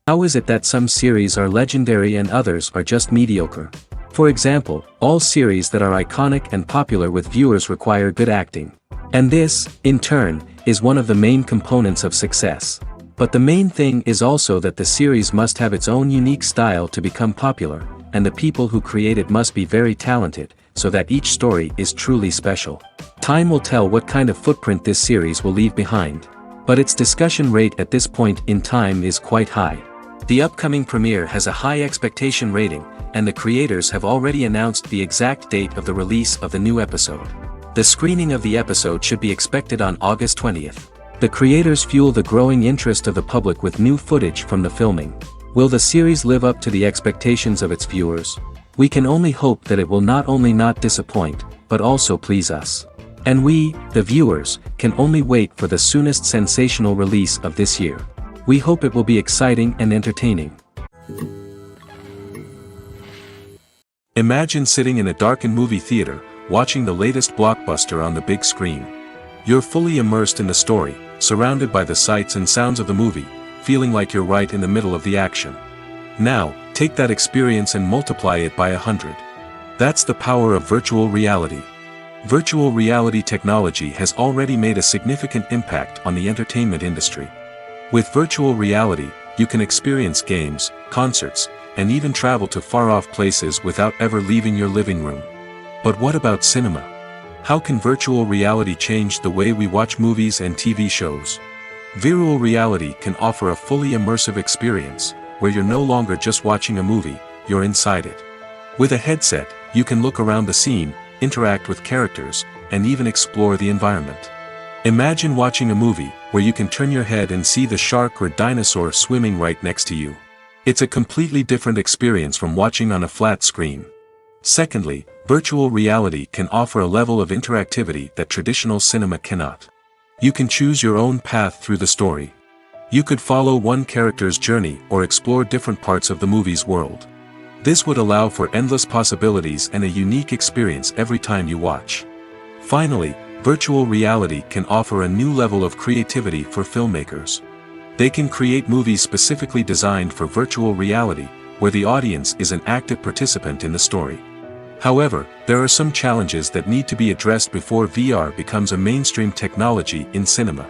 How is it that some series are legendary and others are just mediocre? For example, all series that are iconic and popular with viewers require good acting. And this, in turn, is one of the main components of success. But the main thing is also that the series must have its own unique style to become popular, and the people who create it must be very talented, so that each story is truly special. Time will tell what kind of footprint this series will leave behind. But its discussion rate at this point in time is quite high. The upcoming premiere has a high expectation rating, and the creators have already announced the exact date of the release of the new episode. The screening of the episode should be expected on August 20th. The creators fuel the growing interest of the public with new footage from the filming. Will the series live up to the expectations of its viewers? We can only hope that it will not only not disappoint, but also please us. And we, the viewers, can only wait for the soonest sensational release of this year. We hope it will be exciting and entertaining. Imagine sitting in a darkened movie theater, watching the latest blockbuster on the big screen. You're fully immersed in the story, surrounded by the sights and sounds of the movie, feeling like you're right in the middle of the action. Now, take that experience and multiply it by 100. That's the power of virtual reality. Virtual reality technology has already made a significant impact on the entertainment industry. With virtual reality, you can experience games, concerts, and even travel to far-off places without ever leaving your living room. But what about cinema? How can virtual reality change the way we watch movies and TV shows? Virtual reality can offer a fully immersive experience, where you're no longer just watching a movie, you're inside it. With a headset, you can look around the scene, interact with characters, and even explore the environment. Imagine watching a movie, where you can turn your head and see the shark or dinosaur swimming right next to you. It's a completely different experience from watching on a flat screen. Secondly, virtual reality can offer a level of interactivity that traditional cinema cannot. You can choose your own path through the story. You could follow one character's journey or explore different parts of the movie's world. This would allow for endless possibilities and a unique experience every time you watch. Finally, virtual reality can offer a new level of creativity for filmmakers. They can create movies specifically designed for virtual reality, where the audience is an active participant in the story. However, there are some challenges that need to be addressed before VR becomes a mainstream technology in cinema.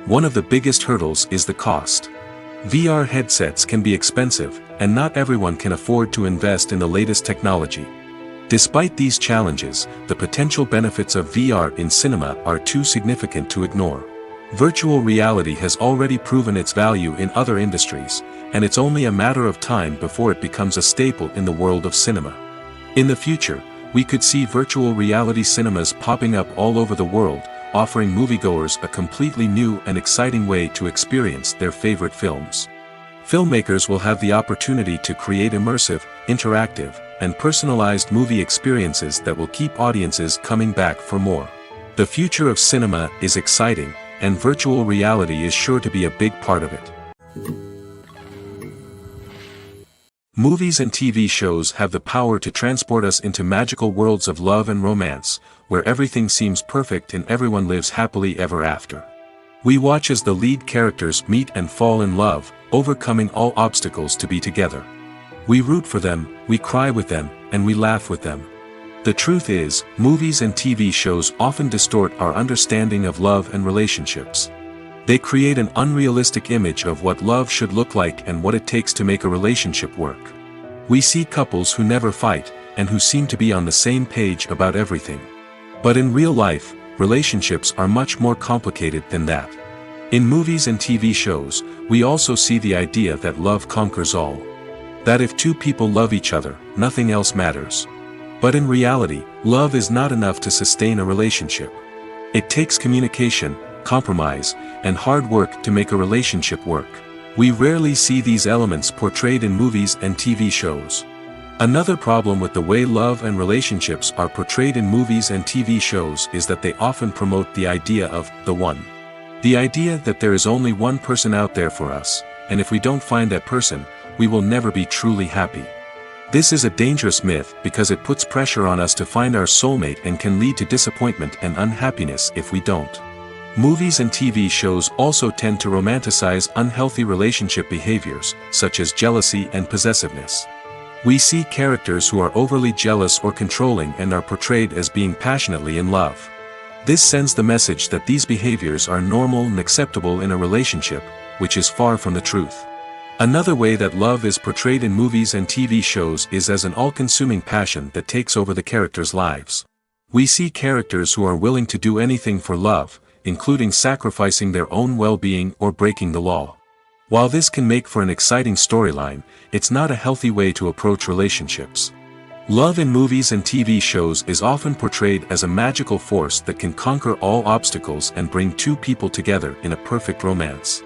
One of the biggest hurdles is the cost. VR headsets can be expensive, and not everyone can afford to invest in the latest technology. Despite these challenges, the potential benefits of VR in cinema are too significant to ignore. Virtual reality has already proven its value in other industries, and it's only a matter of time before it becomes a staple in the world of cinema. In the future, we could see virtual reality cinemas popping up all over the world, offering moviegoers a completely new and exciting way to experience their favorite films. Filmmakers will have the opportunity to create immersive, interactive, and personalized movie experiences that will keep audiences coming back for more. The future of cinema is exciting, and virtual reality is sure to be a big part of it. Movies and TV shows have the power to transport us into magical worlds of love and romance, where everything seems perfect and everyone lives happily ever after. We watch as the lead characters meet and fall in love, overcoming all obstacles to be together. We root for them, we cry with them, and we laugh with them. The truth is, movies and TV shows often distort our understanding of love and relationships. They create an unrealistic image of what love should look like and what it takes to make a relationship work. We see couples who never fight, and who seem to be on the same page about everything. But in real life, relationships are much more complicated than that. In movies and TV shows, we also see the idea that love conquers all. That if two people love each other, nothing else matters. But in reality, love is not enough to sustain a relationship. It takes communication, compromise, and hard work to make a relationship work. We rarely see these elements portrayed in movies and TV shows. Another problem with the way love and relationships are portrayed in movies and TV shows is that they often promote the idea of the one. The idea that there is only one person out there for us, and if we don't find that person, we will never be truly happy. This is a dangerous myth because it puts pressure on us to find our soulmate and can lead to disappointment and unhappiness if we don't. Movies and TV shows also tend to romanticize unhealthy relationship behaviors, such as jealousy and possessiveness. We see characters who are overly jealous or controlling and are portrayed as being passionately in love. This sends the message that these behaviors are normal and acceptable in a relationship, which is far from the truth. Another way that love is portrayed in movies and TV shows is as an all-consuming passion that takes over the characters' lives. We see characters who are willing to do anything for love, including sacrificing their own well-being or breaking the law. While this can make for an exciting storyline, it's not a healthy way to approach relationships. Love in movies and TV shows is often portrayed as a magical force that can conquer all obstacles and bring two people together in a perfect romance.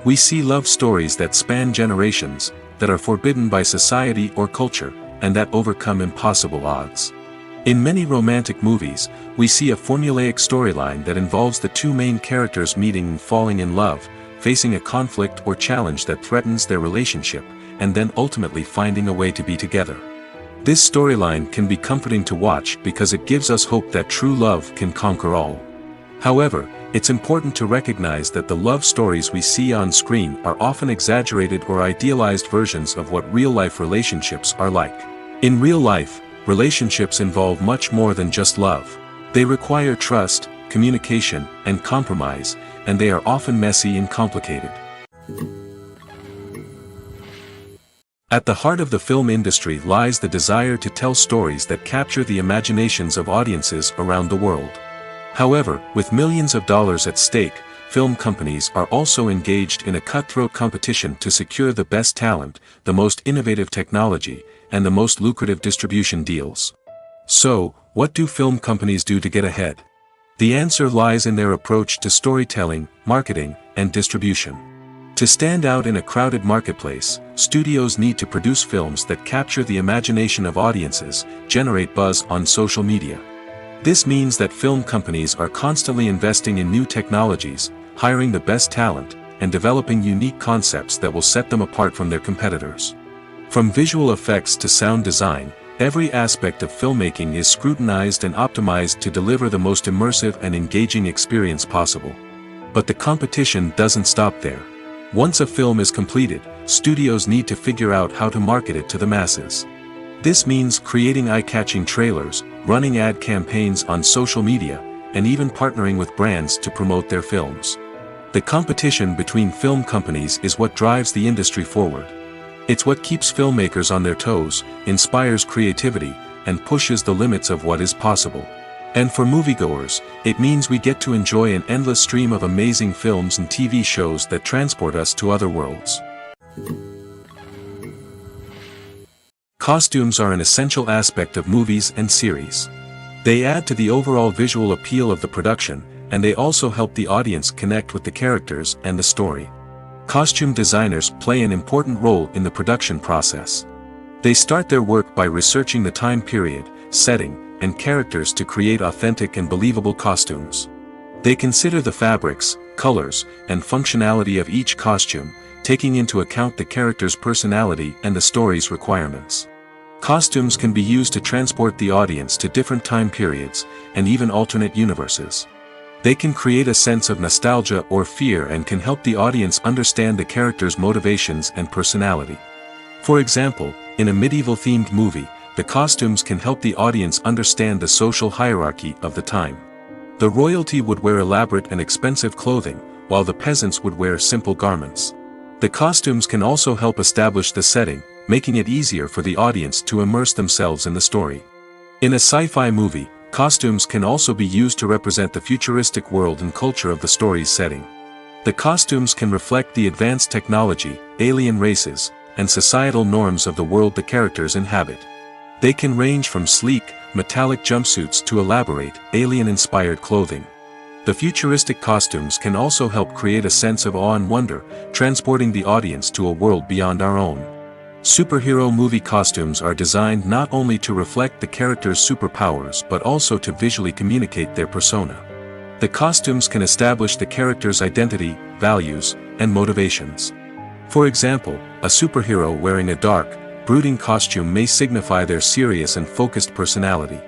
We see love stories that span generations, that are forbidden by society or culture, and that overcome impossible odds. In many romantic movies, we see a formulaic storyline that involves the two main characters meeting and falling in love, facing a conflict or challenge that threatens their relationship, and then ultimately finding a way to be together. This storyline can be comforting to watch because it gives us hope that true love can conquer all. However, it's important to recognize that the love stories we see on screen are often exaggerated or idealized versions of what real-life relationships are like. In real life, relationships involve much more than just love. They require trust, communication, and compromise, and they are often messy and complicated. At the heart of the film industry lies the desire to tell stories that capture the imaginations of audiences around the world. However, with millions of dollars at stake, film companies are also engaged in a cutthroat competition to secure the best talent, the most innovative technology, and the most lucrative distribution deals. So, what do film companies do to get ahead? The answer lies in their approach to storytelling, marketing, and distribution. To stand out in a crowded marketplace, studios need to produce films that capture the imagination of audiences, generate buzz on social media. This means that film companies are constantly investing in new technologies, hiring the best talent, and developing unique concepts that will set them apart from their competitors. From visual effects to sound design, every aspect of filmmaking is scrutinized and optimized to deliver the most immersive and engaging experience possible. But the competition doesn't stop there. Once a film is completed, studios need to figure out how to market it to the masses. This means creating eye-catching trailers, running ad campaigns on social media, and even partnering with brands to promote their films. The competition between film companies is what drives the industry forward. It's what keeps filmmakers on their toes, inspires creativity, and pushes the limits of what is possible. And for moviegoers, it means we get to enjoy an endless stream of amazing films and TV shows that transport us to other worlds. Costumes are an essential aspect of movies and series. They add to the overall visual appeal of the production, and they also help the audience connect with the characters and the story. Costume designers play an important role in the production process. They start their work by researching the time period, setting, and characters to create authentic and believable costumes. They consider the fabrics, colors, and functionality of each costume, taking into account the character's personality and the story's requirements. Costumes can be used to transport the audience to different time periods, and even alternate universes. They can create a sense of nostalgia or fear and can help the audience understand the character's motivations and personality. For example, in a medieval-themed movie, the costumes can help the audience understand the social hierarchy of the time. The royalty would wear elaborate and expensive clothing, while the peasants would wear simple garments. The costumes can also help establish the setting, making it easier for the audience to immerse themselves in the story. In a sci-fi movie, costumes can also be used to represent the futuristic world and culture of the story's setting. The costumes can reflect the advanced technology, alien races, and societal norms of the world the characters inhabit. They can range from sleek, metallic jumpsuits to elaborate, alien-inspired clothing. The futuristic costumes can also help create a sense of awe and wonder, transporting the audience to a world beyond our own. Superhero movie costumes are designed not only to reflect the character's superpowers but also to visually communicate their persona. The costumes can establish the character's identity, values, and motivations. For example, a superhero wearing a dark, brooding costume may signify their serious and focused personality.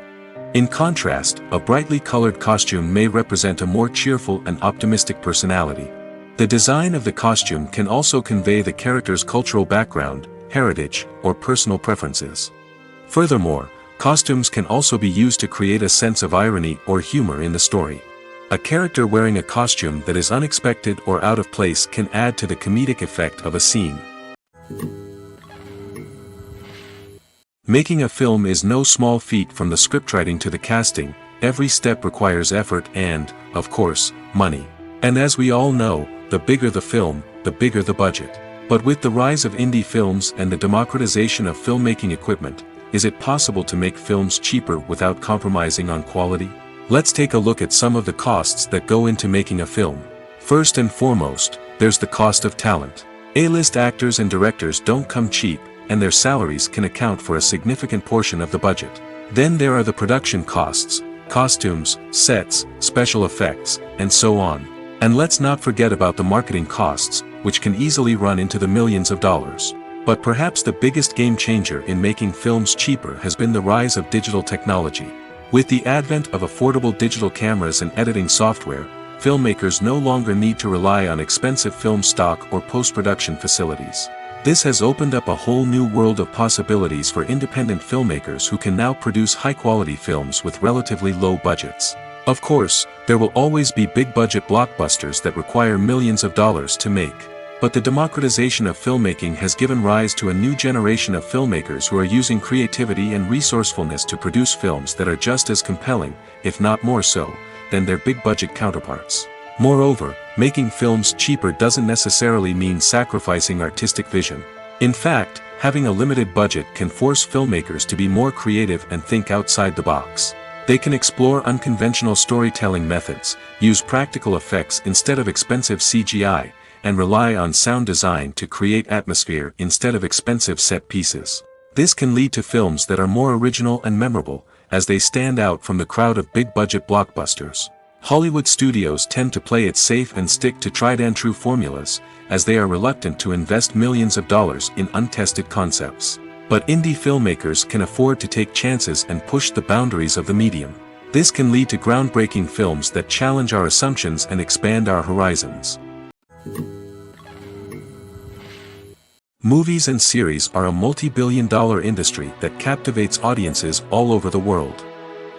In contrast, a brightly colored costume may represent a more cheerful and optimistic personality. The design of the costume can also convey the character's cultural background, heritage, or personal preferences. Furthermore, costumes can also be used to create a sense of irony or humor in the story. A character wearing a costume that is unexpected or out of place can add to the comedic effect of a scene. Making a film is no small feat. From the scriptwriting to the casting, every step requires effort and, of course, money. And as we all know, the bigger the film, the bigger the budget. But with the rise of indie films and the democratization of filmmaking equipment, is it possible to make films cheaper without compromising on quality? Let's take a look at some of the costs that go into making a film. First and foremost, there's the cost of talent. A-list actors and directors don't come cheap, and their salaries can account for a significant portion of the budget. Then there are the production costs, costumes, sets, special effects, and so on. And let's not forget about the marketing costs, which can easily run into the millions of dollars. But perhaps the biggest game changer in making films cheaper has been the rise of digital technology. With the advent of affordable digital cameras and editing software, filmmakers no longer need to rely on expensive film stock or post-production facilities. This has opened up a whole new world of possibilities for independent filmmakers who can now produce high-quality films with relatively low budgets. Of course, there will always be big-budget blockbusters that require millions of dollars to make. But the democratization of filmmaking has given rise to a new generation of filmmakers who are using creativity and resourcefulness to produce films that are just as compelling, if not more so, than their big-budget counterparts. Moreover, making films cheaper doesn't necessarily mean sacrificing artistic vision. In fact, having a limited budget can force filmmakers to be more creative and think outside the box. They can explore unconventional storytelling methods, use practical effects instead of expensive CGI, and rely on sound design to create atmosphere instead of expensive set pieces. This can lead to films that are more original and memorable, as they stand out from the crowd of big-budget blockbusters. Hollywood studios tend to play it safe and stick to tried-and-true formulas, as they are reluctant to invest millions of dollars in untested concepts. But indie filmmakers can afford to take chances and push the boundaries of the medium. This can lead to groundbreaking films that challenge our assumptions and expand our horizons. Movies and series are a multi-billion-dollar industry that captivates audiences all over the world.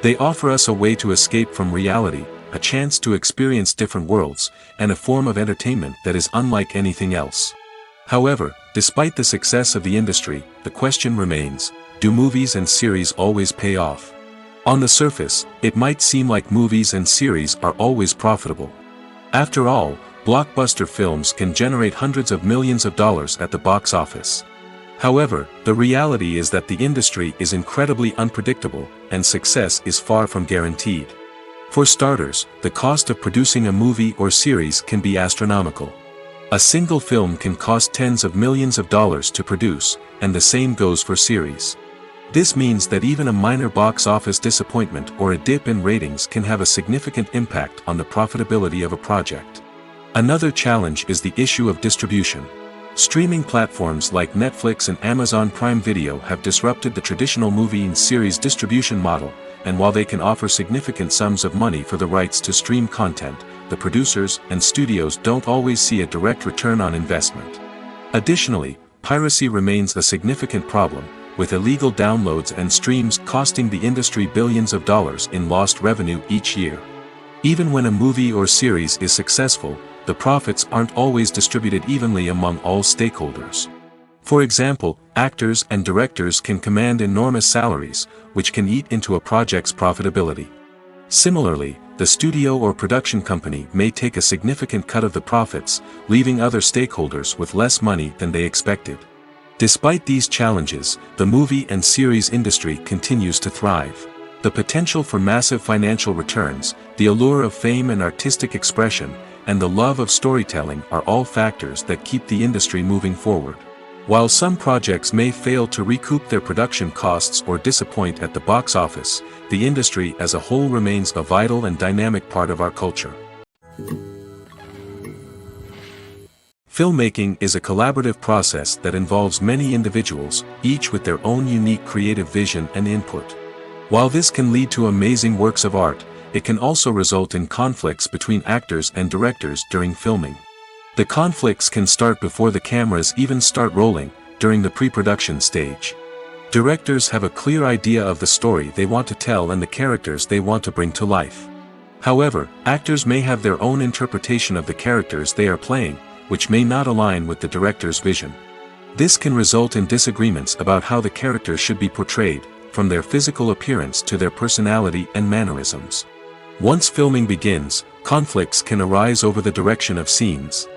They offer us a way to escape from reality, a chance to experience different worlds, and a form of entertainment that is unlike anything else. However, despite the success of the industry, the question remains, do movies and series always pay off? On the surface, it might seem like movies and series are always profitable. After all, blockbuster films can generate hundreds of millions of dollars at the box office. However, the reality is that the industry is incredibly unpredictable, and success is far from guaranteed. For starters, the cost of producing a movie or series can be astronomical. A single film can cost tens of millions of dollars to produce, and the same goes for series. This means that even a minor box office disappointment or a dip in ratings can have a significant impact on the profitability of a project. Another challenge is the issue of distribution. Streaming platforms like Netflix and Amazon Prime Video have disrupted the traditional movie and series distribution model, and while they can offer significant sums of money for the rights to stream content, the producers and studios don't always see a direct return on investment. Additionally, piracy remains a significant problem, with illegal downloads and streams costing the industry billions of dollars in lost revenue each year. Even when a movie or series is successful, the profits aren't always distributed evenly among all stakeholders. For example, actors and directors can command enormous salaries, which can eat into a project's profitability. Similarly, the studio or production company may take a significant cut of the profits, leaving other stakeholders with less money than they expected. Despite these challenges, the movie and series industry continues to thrive. The potential for massive financial returns, the allure of fame and artistic expression, and the love of storytelling are all factors that keep the industry moving forward. While some projects may fail to recoup their production costs or disappoint at the box office, the industry as a whole remains a vital and dynamic part of our culture. Filmmaking is a collaborative process that involves many individuals, each with their own unique creative vision and input. While this can lead to amazing works of art, it can also result in conflicts between actors and directors during filming. The conflicts can start before the cameras even start rolling, during the pre-production stage. Directors have a clear idea of the story they want to tell and the characters they want to bring to life. However, actors may have their own interpretation of the characters they are playing, which may not align with the director's vision. This can result in disagreements about how the characters should be portrayed, from their physical appearance to their personality and mannerisms. Once filming begins, conflicts can arise over the direction of scenes.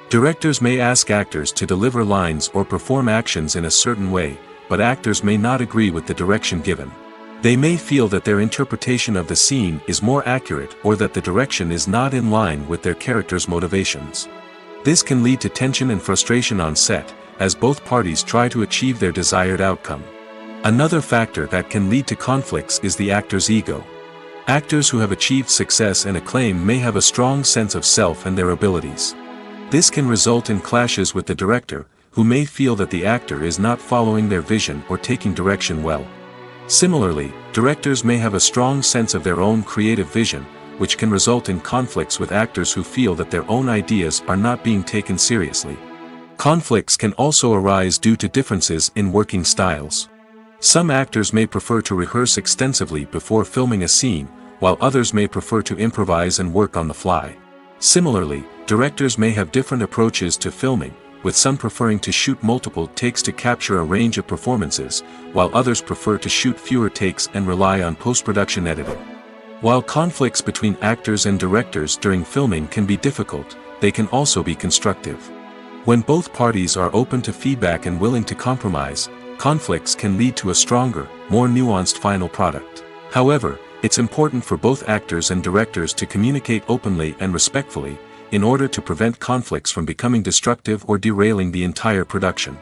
Directors may ask actors to deliver lines or perform actions in a certain way, but actors may not agree with the direction given. They may feel that their interpretation of the scene is more accurate or that the direction is not in line with their character's motivations. This can lead to tension and frustration on set, as both parties try to achieve their desired outcome. Another factor that can lead to conflicts is the actor's ego. Actors who have achieved success and acclaim may have a strong sense of self and their abilities. This can result in clashes with the director, who may feel that the actor is not following their vision or taking direction well. Similarly, directors may have a strong sense of their own creative vision, which can result in conflicts with actors who feel that their own ideas are not being taken seriously. Conflicts can also arise due to differences in working styles. Some actors may prefer to rehearse extensively before filming a scene, while others may prefer to improvise and work on the fly. Similarly, directors may have different approaches to filming, with some preferring to shoot multiple takes to capture a range of performances, while others prefer to shoot fewer takes and rely on post-production editing. While conflicts between actors and directors during filming can be difficult, they can also be constructive. When both parties are open to feedback and willing to compromise, conflicts can lead to a stronger, more nuanced final product. However, it's important for both actors and directors to communicate openly and respectfully, in order to prevent conflicts from becoming destructive or derailing the entire production.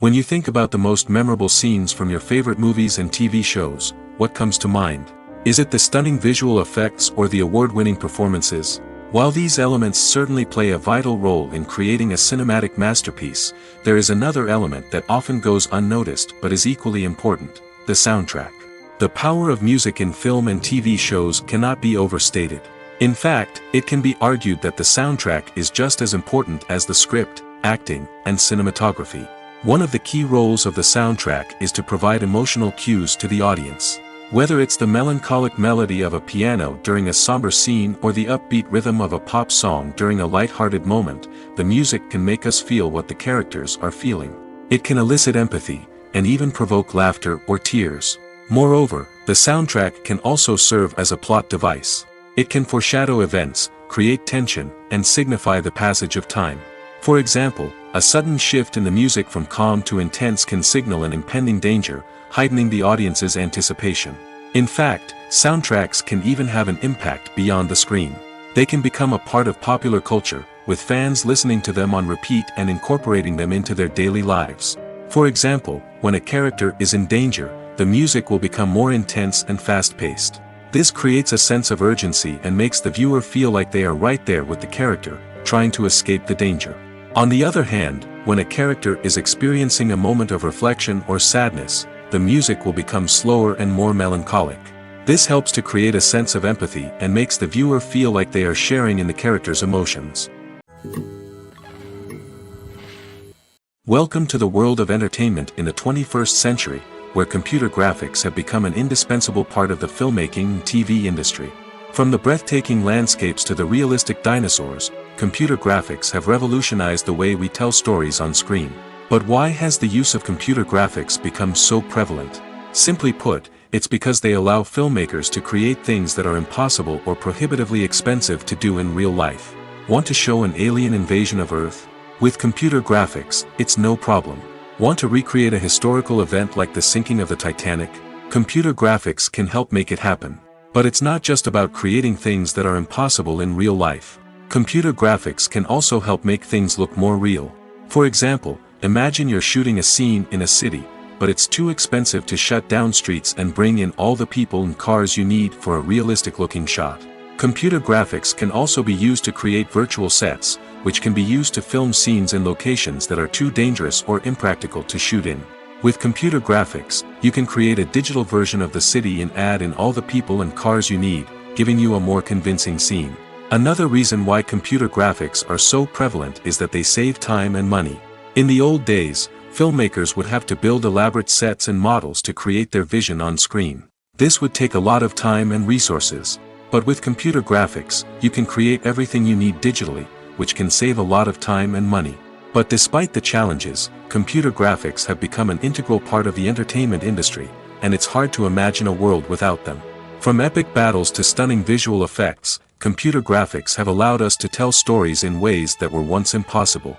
When you think about the most memorable scenes from your favorite movies and TV shows, what comes to mind? Is it the stunning visual effects or the award-winning performances? While these elements certainly play a vital role in creating a cinematic masterpiece, there is another element that often goes unnoticed but is equally important: the soundtrack. The power of music in film and TV shows cannot be overstated. In fact, it can be argued that the soundtrack is just as important as the script, acting, and cinematography. One of the key roles of the soundtrack is to provide emotional cues to the audience. Whether it's the melancholic melody of a piano during a somber scene or the upbeat rhythm of a pop song during a light-hearted moment, the music can make us feel what the characters are feeling. It can elicit empathy, and even provoke laughter or tears. Moreover, the soundtrack can also serve as a plot device. It can foreshadow events, create tension, and signify the passage of time. For example, a sudden shift in the music from calm to intense can signal an impending danger, heightening the audience's anticipation. In fact, soundtracks can even have an impact beyond the screen. They can become a part of popular culture, with fans listening to them on repeat and incorporating them into their daily lives. For example, when a character is in danger, the music will become more intense and fast-paced. This creates a sense of urgency and makes the viewer feel like they are right there with the character, trying to escape the danger. On the other hand, when a character is experiencing a moment of reflection or sadness, the music will become slower and more melancholic. This helps to create a sense of empathy and makes the viewer feel like they are sharing in the character's emotions. Welcome to the world of entertainment in the 21st century, where computer graphics have become an indispensable part of the filmmaking and TV industry. From the breathtaking landscapes to the realistic dinosaurs, computer graphics have revolutionized the way we tell stories on screen. But why has the use of computer graphics become so prevalent? Simply put, it's because they allow filmmakers to create things that are impossible or prohibitively expensive to do in real life. Want to show an alien invasion of Earth? With computer graphics, it's no problem. Want to recreate a historical event like the sinking of the Titanic? Computer graphics can help make it happen. But it's not just about creating things that are impossible in real life. Computer graphics can also help make things look more real. For example, imagine you're shooting a scene in a city, but it's too expensive to shut down streets and bring in all the people and cars you need for a realistic-looking shot. Computer graphics can also be used to create virtual sets, which can be used to film scenes in locations that are too dangerous or impractical to shoot in. With computer graphics, you can create a digital version of the city and add in all the people and cars you need, giving you a more convincing scene. Another reason why computer graphics are so prevalent is that they save time and money. In the old days, filmmakers would have to build elaborate sets and models to create their vision on screen. This would take a lot of time and resources. But with computer graphics, you can create everything you need digitally, which can save a lot of time and money. But despite the challenges, computer graphics have become an integral part of the entertainment industry, and it's hard to imagine a world without them. From epic battles to stunning visual effects, computer graphics have allowed us to tell stories in ways that were once impossible.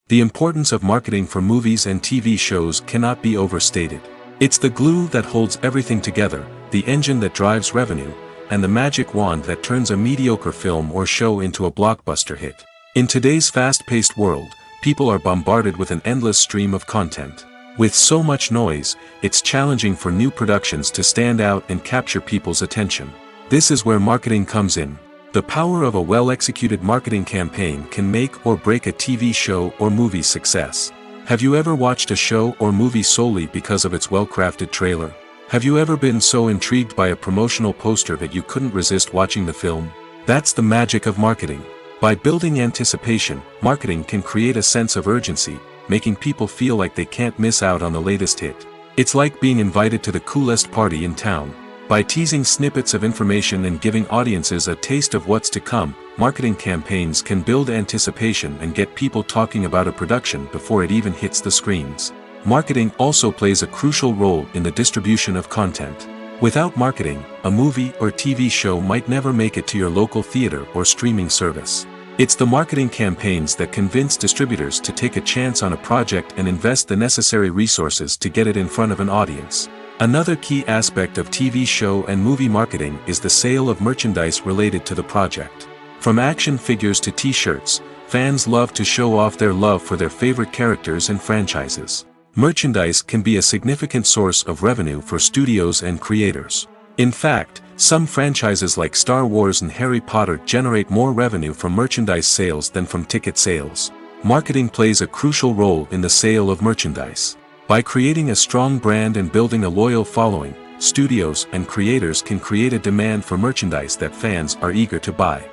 The importance of marketing for movies and TV shows cannot be overstated. It's the glue that holds everything together, the engine that drives revenue, and the magic wand that turns a mediocre film or show into a blockbuster hit. In today's fast-paced world, people are bombarded with an endless stream of content. With so much noise, it's challenging for new productions to stand out and capture people's attention. This is where marketing comes in. The power of a well-executed marketing campaign can make or break a TV show or movie's success. Have you ever watched a show or movie solely because of its well-crafted trailer? Have you ever been so intrigued by a promotional poster that you couldn't resist watching the film? That's the magic of marketing. By building anticipation, marketing can create a sense of urgency, making people feel like they can't miss out on the latest hit. It's like being invited to the coolest party in town. By teasing snippets of information and giving audiences a taste of what's to come, marketing campaigns can build anticipation and get people talking about a production before it even hits the screens. Marketing also plays a crucial role in the distribution of content. Without marketing, a movie or TV show might never make it to your local theater or streaming service. It's the marketing campaigns that convince distributors to take a chance on a project and invest the necessary resources to get it in front of an audience. Another key aspect of TV show and movie marketing is the sale of merchandise related to the project. From action figures to t-shirts, fans love to show off their love for their favorite characters and franchises. Merchandise can be a significant source of revenue for studios and creators. In fact, some franchises like Star Wars and Harry Potter generate more revenue from merchandise sales than from ticket sales. Marketing plays a crucial role in the sale of merchandise. By creating a strong brand and building a loyal following, studios and creators can create a demand for merchandise that fans are eager to buy.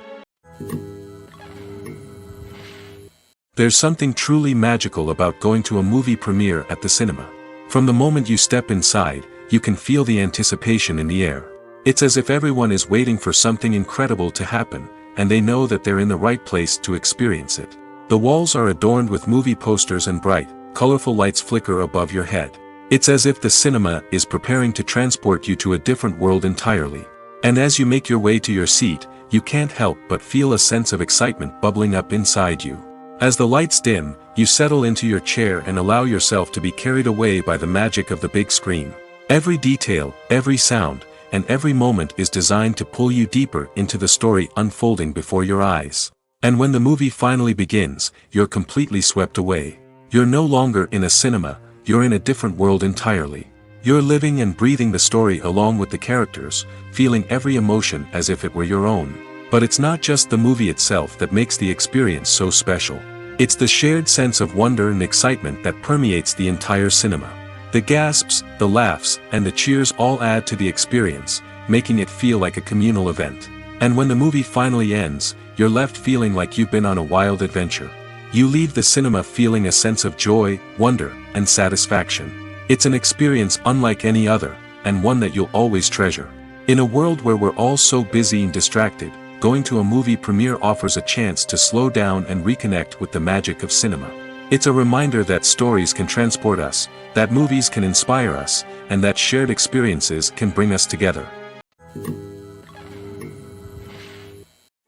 There's something truly magical about going to a movie premiere at the cinema. From the moment you step inside, you can feel the anticipation in the air. It's as if everyone is waiting for something incredible to happen, and they know that they're in the right place to experience it. The walls are adorned with movie posters and bright, colorful lights flicker above your head. It's as if the cinema is preparing to transport you to a different world entirely. And as you make your way to your seat, you can't help but feel a sense of excitement bubbling up inside you. As the lights dim, you settle into your chair and allow yourself to be carried away by the magic of the big screen. Every detail, every sound, and every moment is designed to pull you deeper into the story unfolding before your eyes. And when the movie finally begins, you're completely swept away. You're no longer in a cinema, you're in a different world entirely. You're living and breathing the story along with the characters, feeling every emotion as if it were your own. But it's not just the movie itself that makes the experience so special. It's the shared sense of wonder and excitement that permeates the entire cinema. The gasps, the laughs, and the cheers all add to the experience, making it feel like a communal event. And when the movie finally ends, you're left feeling like you've been on a wild adventure. You leave the cinema feeling a sense of joy, wonder, and satisfaction. It's an experience unlike any other, and one that you'll always treasure. In a world where we're all so busy and distracted, going to a movie premiere offers a chance to slow down and reconnect with the magic of cinema. It's a reminder that stories can transport us, that movies can inspire us, and that shared experiences can bring us together.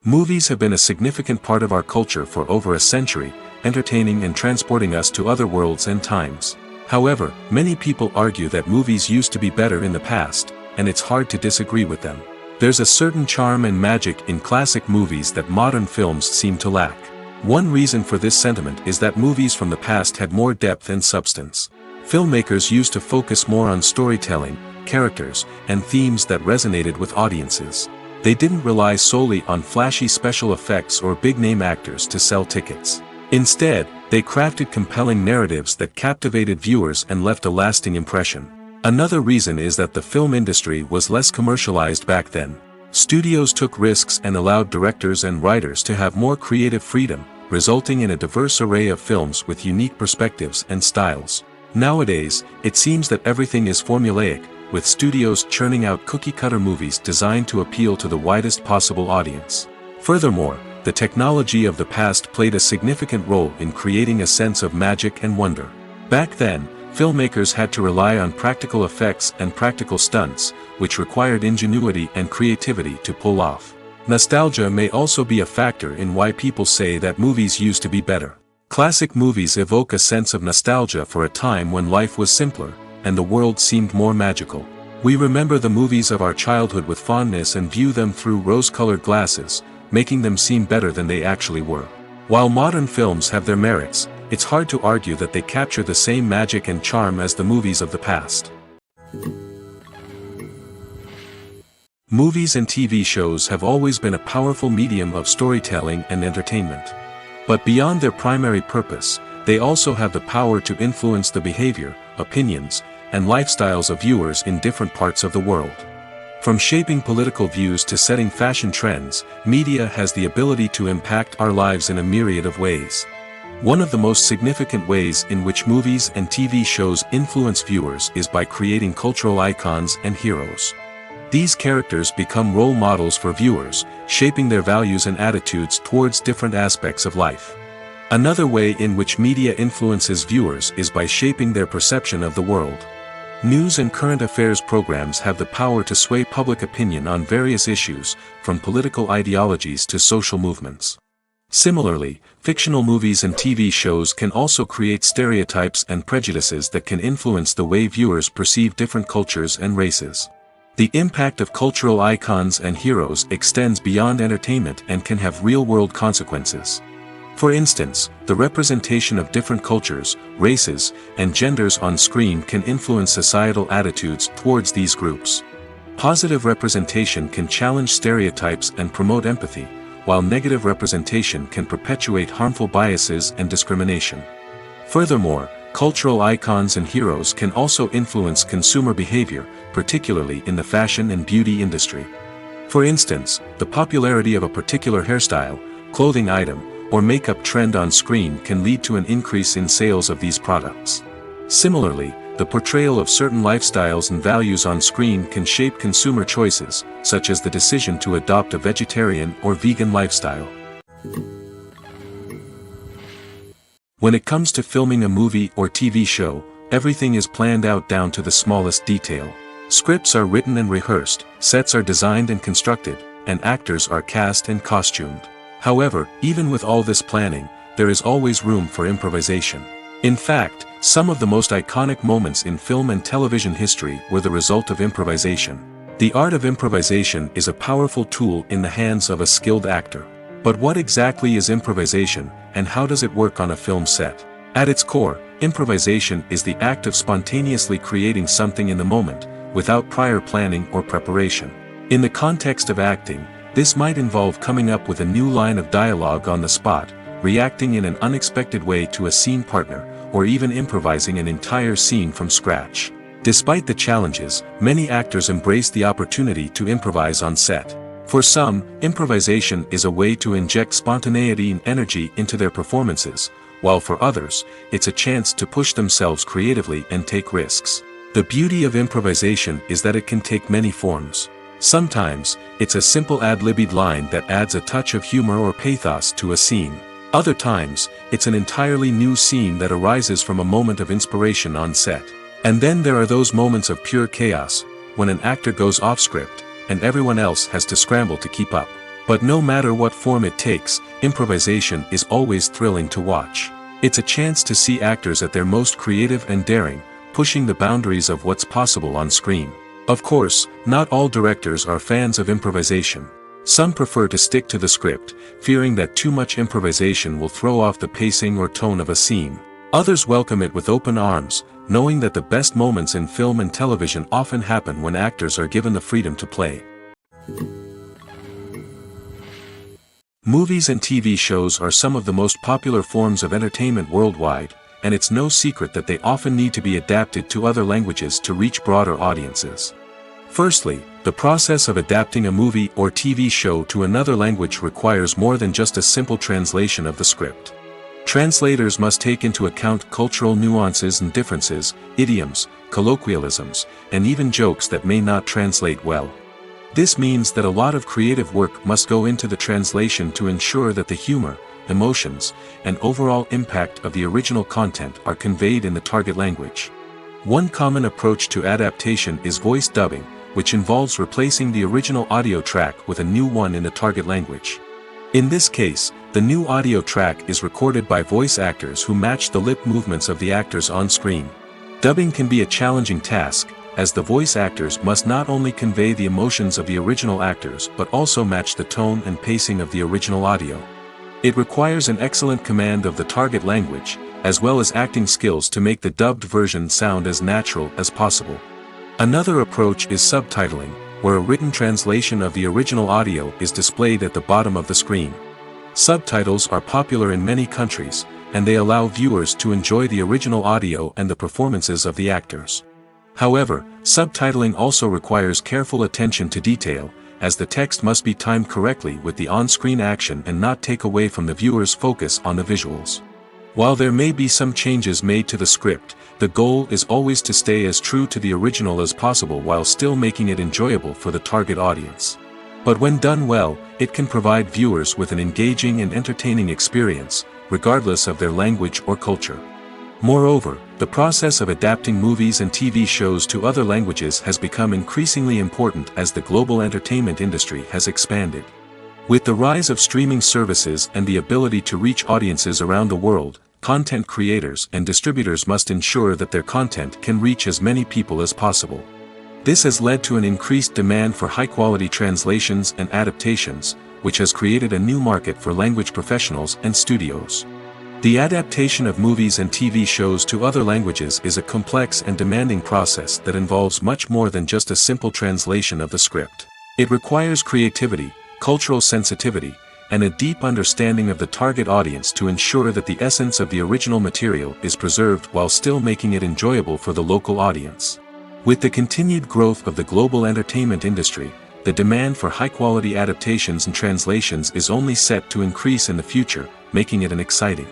Movies have been a significant part of our culture for over a century, entertaining and transporting us to other worlds and times. However, many people argue that movies used to be better in the past, and it's hard to disagree with them. There's a certain charm and magic in classic movies that modern films seem to lack. One reason for this sentiment is that movies from the past had more depth and substance. Filmmakers used to focus more on storytelling, characters, and themes that resonated with audiences. They didn't rely solely on flashy special effects or big-name actors to sell tickets. Instead, they crafted compelling narratives that captivated viewers and left a lasting impression. Another reason is that the film industry was less commercialized back then. Studios took risks and allowed directors and writers to have more creative freedom, resulting in a diverse array of films with unique perspectives and styles. Nowadays, it seems that everything is formulaic, with studios churning out cookie-cutter movies designed to appeal to the widest possible audience. Furthermore, the technology of the past played a significant role in creating a sense of magic and wonder. Back then, filmmakers had to rely on practical effects and practical stunts, which required ingenuity and creativity to pull off. Nostalgia may also be a factor in why people say that movies used to be better. Classic movies evoke a sense of nostalgia for a time when life was simpler, and the world seemed more magical. We remember the movies of our childhood with fondness and view them through rose-colored glasses, making them seem better than they actually were. While modern films have their merits, it's hard to argue that they capture the same magic and charm as the movies of the past. Movies and TV shows have always been a powerful medium of storytelling and entertainment. But beyond their primary purpose, they also have the power to influence the behavior, opinions, and lifestyles of viewers in different parts of the world. From shaping political views to setting fashion trends, media has the ability to impact our lives in a myriad of ways. One of the most significant ways in which movies and TV shows influence viewers is by creating cultural icons and heroes. These characters become role models for viewers, shaping their values and attitudes towards different aspects of life. Another way in which media influences viewers is by shaping their perception of the world. News and current affairs programs have the power to sway public opinion on various issues, from political ideologies to social movements. Similarly, fictional movies and TV shows can also create stereotypes and prejudices that can influence the way viewers perceive different cultures and races. The impact of cultural icons and heroes extends beyond entertainment and can have real-world consequences. For instance, the representation of different cultures, races, and genders on screen can influence societal attitudes towards these groups. Positive representation can challenge stereotypes and promote empathy, while negative representation can perpetuate harmful biases and discrimination. Furthermore, cultural icons and heroes can also influence consumer behavior, particularly in the fashion and beauty industry. For instance, the popularity of a particular hairstyle, clothing item, or makeup trend on screen can lead to an increase in sales of these products. Similarly, the portrayal of certain lifestyles and values on screen can shape consumer choices, such as the decision to adopt a vegetarian or vegan lifestyle. When it comes to filming a movie or TV show, everything is planned out down to the smallest detail. Scripts are written and rehearsed, sets are designed and constructed, and actors are cast and costumed. However, even with all this planning, there is always room for improvisation. In fact, some of the most iconic moments in film and television history were the result of improvisation. The art of improvisation is a powerful tool in the hands of a skilled actor. But what exactly is improvisation, and how does it work on a film set? At its core, improvisation is the act of spontaneously creating something in the moment, without prior planning or preparation. In the context of acting, this might involve coming up with a new line of dialogue on the spot, reacting in an unexpected way to a scene partner, or even improvising an entire scene from scratch. Despite the challenges, many actors embrace the opportunity to improvise on set. For some, improvisation is a way to inject spontaneity and energy into their performances, while for others, it's a chance to push themselves creatively and take risks. The beauty of improvisation is that it can take many forms. Sometimes, it's a simple ad-libbed line that adds a touch of humor or pathos to a scene. Other times, it's an entirely new scene that arises from a moment of inspiration on set. And then there are those moments of pure chaos, when an actor goes off script, and everyone else has to scramble to keep up. But no matter what form it takes, improvisation is always thrilling to watch. It's a chance to see actors at their most creative and daring, pushing the boundaries of what's possible on screen. Of course, not all directors are fans of improvisation. Some prefer to stick to the script, fearing that too much improvisation will throw off the pacing or tone of a scene. Others welcome it with open arms, knowing that the best moments in film and television often happen when actors are given the freedom to play. Movies and TV shows are some of the most popular forms of entertainment worldwide, and it's no secret that they often need to be adapted to other languages to reach broader audiences. Firstly, the process of adapting a movie or TV show to another language requires more than just a simple translation of the script. Translators must take into account cultural nuances and differences, idioms, colloquialisms, and even jokes that may not translate well. This means that a lot of creative work must go into the translation to ensure that the humor, emotions, and overall impact of the original content are conveyed in the target language. One common approach to adaptation is voice dubbing, which involves replacing the original audio track with a new one in the target language. In this case, the new audio track is recorded by voice actors who match the lip movements of the actors on screen. Dubbing can be a challenging task, as the voice actors must not only convey the emotions of the original actors but also match the tone and pacing of the original audio. It requires an excellent command of the target language, as well as acting skills to make the dubbed version sound as natural as possible. Another approach is subtitling, where a written translation of the original audio is displayed at the bottom of the screen. Subtitles are popular in many countries, and they allow viewers to enjoy the original audio and the performances of the actors. However, subtitling also requires careful attention to detail, as the text must be timed correctly with the on-screen action and not take away from the viewer's focus on the visuals. While there may be some changes made to the script, the goal is always to stay as true to the original as possible while still making it enjoyable for the target audience. But when done well, it can provide viewers with an engaging and entertaining experience, regardless of their language or culture. Moreover, the process of adapting movies and TV shows to other languages has become increasingly important as the global entertainment industry has expanded. With the rise of streaming services and the ability to reach audiences around the world, content creators and distributors must ensure that their content can reach as many people as possible. This has led to an increased demand for high-quality translations and adaptations, which has created a new market for language professionals and studios. The adaptation of movies and TV shows to other languages is a complex and demanding process that involves much more than just a simple translation of the script. It requires creativity, cultural sensitivity, and a deep understanding of the target audience to ensure that the essence of the original material is preserved while still making it enjoyable for the local audience. With the continued growth of the global entertainment industry, the demand for high-quality adaptations and translations is only set to increase in the future, making it an exciting.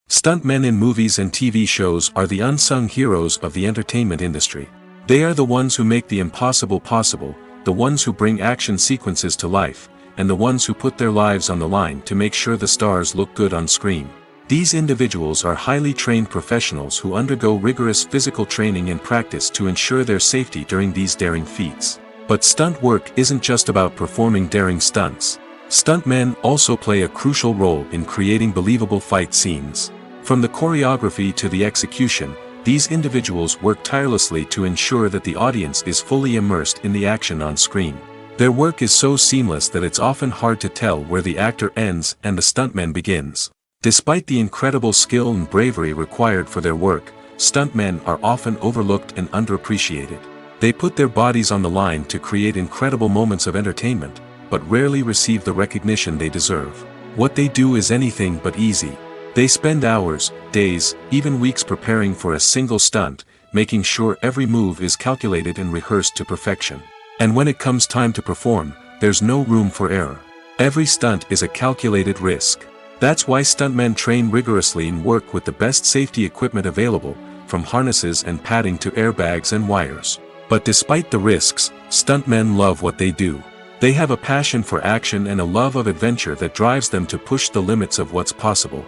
Stuntmen in movies and TV shows are the unsung heroes of the entertainment industry. They are the ones who make the impossible possible, the ones who bring action sequences to life, and the ones who put their lives on the line to make sure the stars look good on screen. These individuals are highly trained professionals who undergo rigorous physical training and practice to ensure their safety during these daring feats. But stunt work isn't just about performing daring stunts. Stuntmen also play a crucial role in creating believable fight scenes. From the choreography to the execution, these individuals work tirelessly to ensure that the audience is fully immersed in the action on screen. Their work is so seamless that it's often hard to tell where the actor ends and the stuntman begins. Despite the incredible skill and bravery required for their work, stuntmen are often overlooked and underappreciated. They put their bodies on the line to create incredible moments of entertainment, but rarely receive the recognition they deserve. What they do is anything but easy. They spend hours, days, even weeks preparing for a single stunt, making sure every move is calculated and rehearsed to perfection. And when it comes time to perform, there's no room for error. Every stunt is a calculated risk. That's why stuntmen train rigorously and work with the best safety equipment available, from harnesses and padding to airbags and wires. But despite the risks, stuntmen love what they do. They have a passion for action and a love of adventure that drives them to push the limits of what's possible.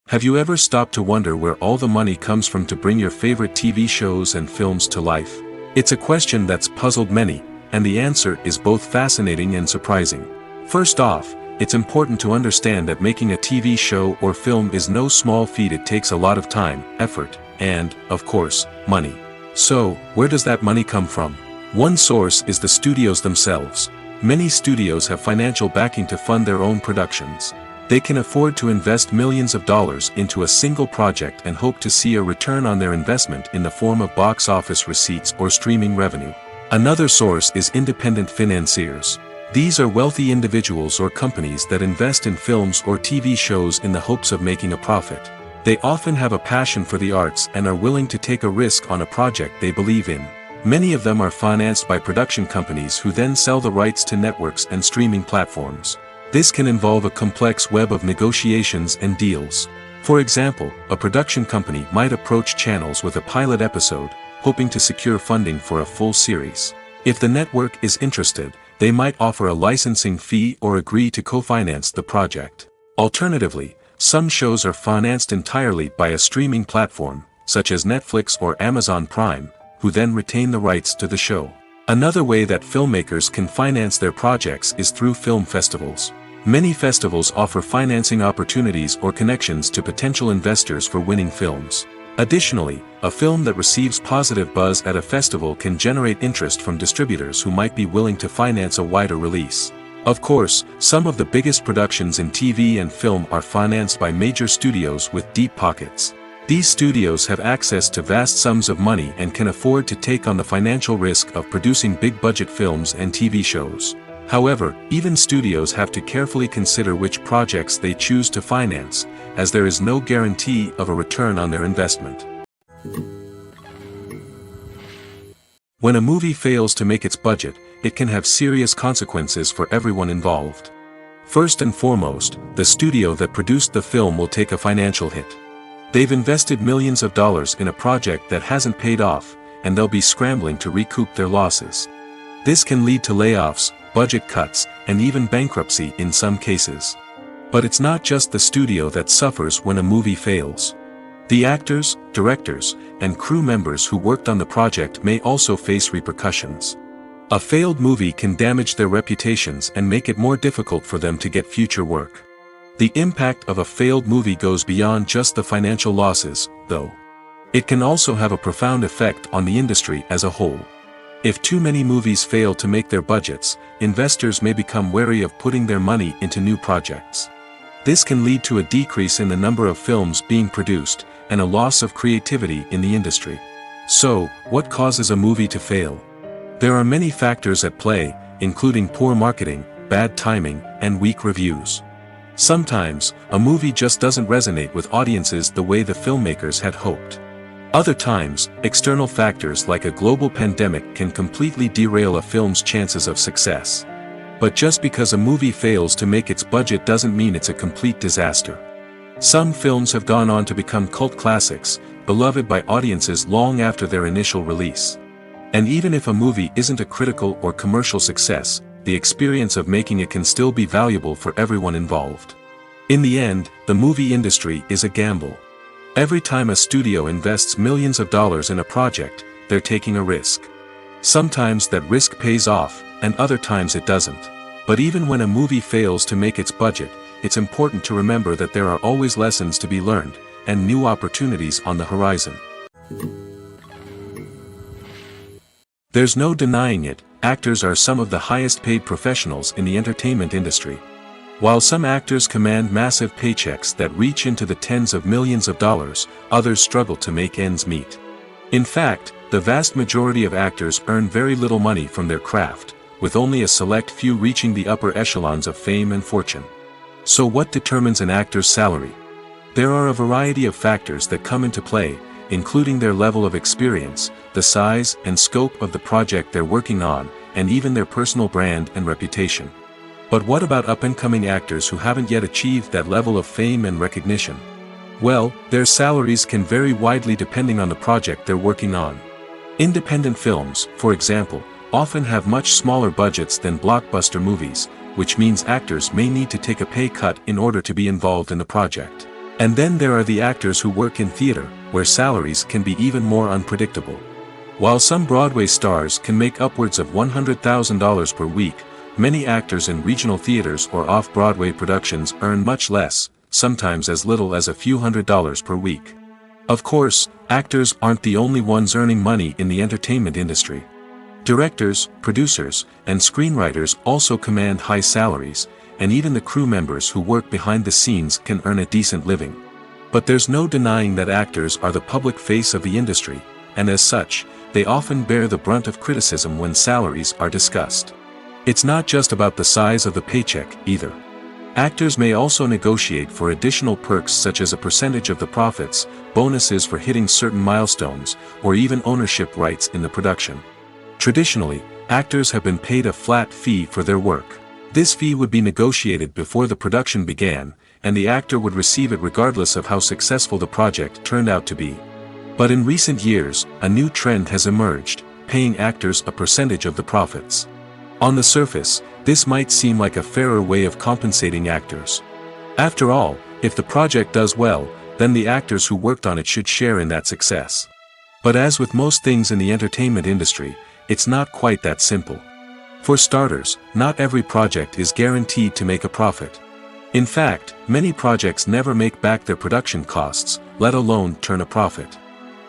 Have you ever stopped to wonder where all the money comes from to bring your favorite TV shows and films to life? It's a question that's puzzled many, and the answer is both fascinating and surprising. First off, it's important to understand that making a TV show or film is no small feat. It takes a lot of time, effort, and, of course, money. So, where does that money come from? One source is the studios themselves. Many studios have financial backing to fund their own productions. They can afford to invest millions of dollars into a single project and hope to see a return on their investment in the form of box office receipts or streaming revenue. Another source is independent financiers. These are wealthy individuals or companies that invest in films or TV shows in the hopes of making a profit. They often have a passion for the arts and are willing to take a risk on a project they believe in. Many of them are financed by production companies who then sell the rights to networks and streaming platforms. This can involve a complex web of negotiations and deals. For example, a production company might approach channels with a pilot episode, hoping to secure funding for a full series. If the network is interested, they might offer a licensing fee or agree to co-finance the project. Alternatively, some shows are financed entirely by a streaming platform, such as Netflix or Amazon Prime, who then retain the rights to the show. Another way that filmmakers can finance their projects is through film festivals. Many festivals offer financing opportunities or connections to potential investors for winning films. Additionally, a film that receives positive buzz at a festival can generate interest from distributors who might be willing to finance a wider release. Of course, some of the biggest productions in TV and film are financed by major studios with deep pockets. These studios have access to vast sums of money and can afford to take on the financial risk of producing big-budget films and TV shows. However, even studios have to carefully consider which projects they choose to finance, as there is no guarantee of a return on their investment. When a movie fails to make its budget, it can have serious consequences for everyone involved. First and foremost, the studio that produced the film will take a financial hit. They've invested millions of dollars in a project that hasn't paid off, and they'll be scrambling to recoup their losses. This can lead to layoffs, budget cuts, and even bankruptcy in some cases. But it's not just the studio that suffers when a movie fails. The actors, directors, and crew members who worked on the project may also face repercussions. A failed movie can damage their reputations and make it more difficult for them to get future work. The impact of a failed movie goes beyond just the financial losses, though. It can also have a profound effect on the industry as a whole. If too many movies fail to make their budgets, investors may become wary of putting their money into new projects. This can lead to a decrease in the number of films being produced, and a loss of creativity in the industry. So, what causes a movie to fail? There are many factors at play, including poor marketing, bad timing, and weak reviews. Sometimes, a movie just doesn't resonate with audiences the way the filmmakers had hoped. Other times, external factors like a global pandemic can completely derail a film's chances of success. But just because a movie fails to make its budget doesn't mean it's a complete disaster. Some films have gone on to become cult classics, beloved by audiences long after their initial release. And even if a movie isn't a critical or commercial success, the experience of making it can still be valuable for everyone involved. In the end, the movie industry is a gamble. Every time a studio invests millions of dollars in a project, they're taking a risk. Sometimes that risk pays off, and other times it doesn't. But even when a movie fails to make its budget, it's important to remember that there are always lessons to be learned, and new opportunities on the horizon. There's no denying it, actors are some of the highest paid professionals in the entertainment industry. While some actors command massive paychecks that reach into the tens of millions of dollars, others struggle to make ends meet. In fact, the vast majority of actors earn very little money from their craft, with only a select few reaching the upper echelons of fame and fortune. So what determines an actor's salary? There are a variety of factors that come into play, including their level of experience, the size and scope of the project they're working on, and even their personal brand and reputation. But what about up-and-coming actors who haven't yet achieved that level of fame and recognition? Well, their salaries can vary widely depending on the project they're working on. Independent films, for example, often have much smaller budgets than blockbuster movies, which means actors may need to take a pay cut in order to be involved in the project. And then there are the actors who work in theater, where salaries can be even more unpredictable. While some Broadway stars can make upwards of $100,000 per week, many actors in regional theaters or off-Broadway productions earn much less, sometimes as little as a few $100s per week. Of course, actors aren't the only ones earning money in the entertainment industry. Directors, producers, and screenwriters also command high salaries, and even the crew members who work behind the scenes can earn a decent living. But there's no denying that actors are the public face of the industry, and as such, they often bear the brunt of criticism when salaries are discussed. It's not just about the size of the paycheck, either. Actors may also negotiate for additional perks such as a percentage of the profits, bonuses for hitting certain milestones, or even ownership rights in the production. Traditionally, actors have been paid a flat fee for their work. This fee would be negotiated before the production began, and the actor would receive it regardless of how successful the project turned out to be. But in recent years, a new trend has emerged, paying actors a percentage of the profits. On the surface, this might seem like a fairer way of compensating actors. After all, if the project does well, then the actors who worked on it should share in that success. But as with most things in the entertainment industry, it's not quite that simple. For starters, not every project is guaranteed to make a profit. In fact, many projects never make back their production costs, let alone turn a profit.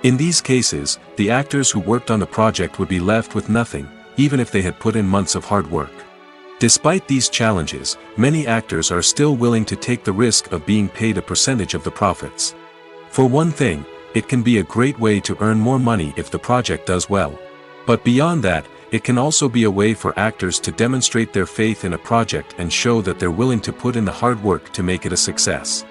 In these cases, the actors who worked on the project would be left with nothing, even if they had put in months of hard work. Despite these challenges, many actors are still willing to take the risk of being paid a percentage of the profits. For one thing, it can be a great way to earn more money if the project does well. But beyond that, it can also be a way for actors to demonstrate their faith in a project and show that they're willing to put in the hard work to make it a success.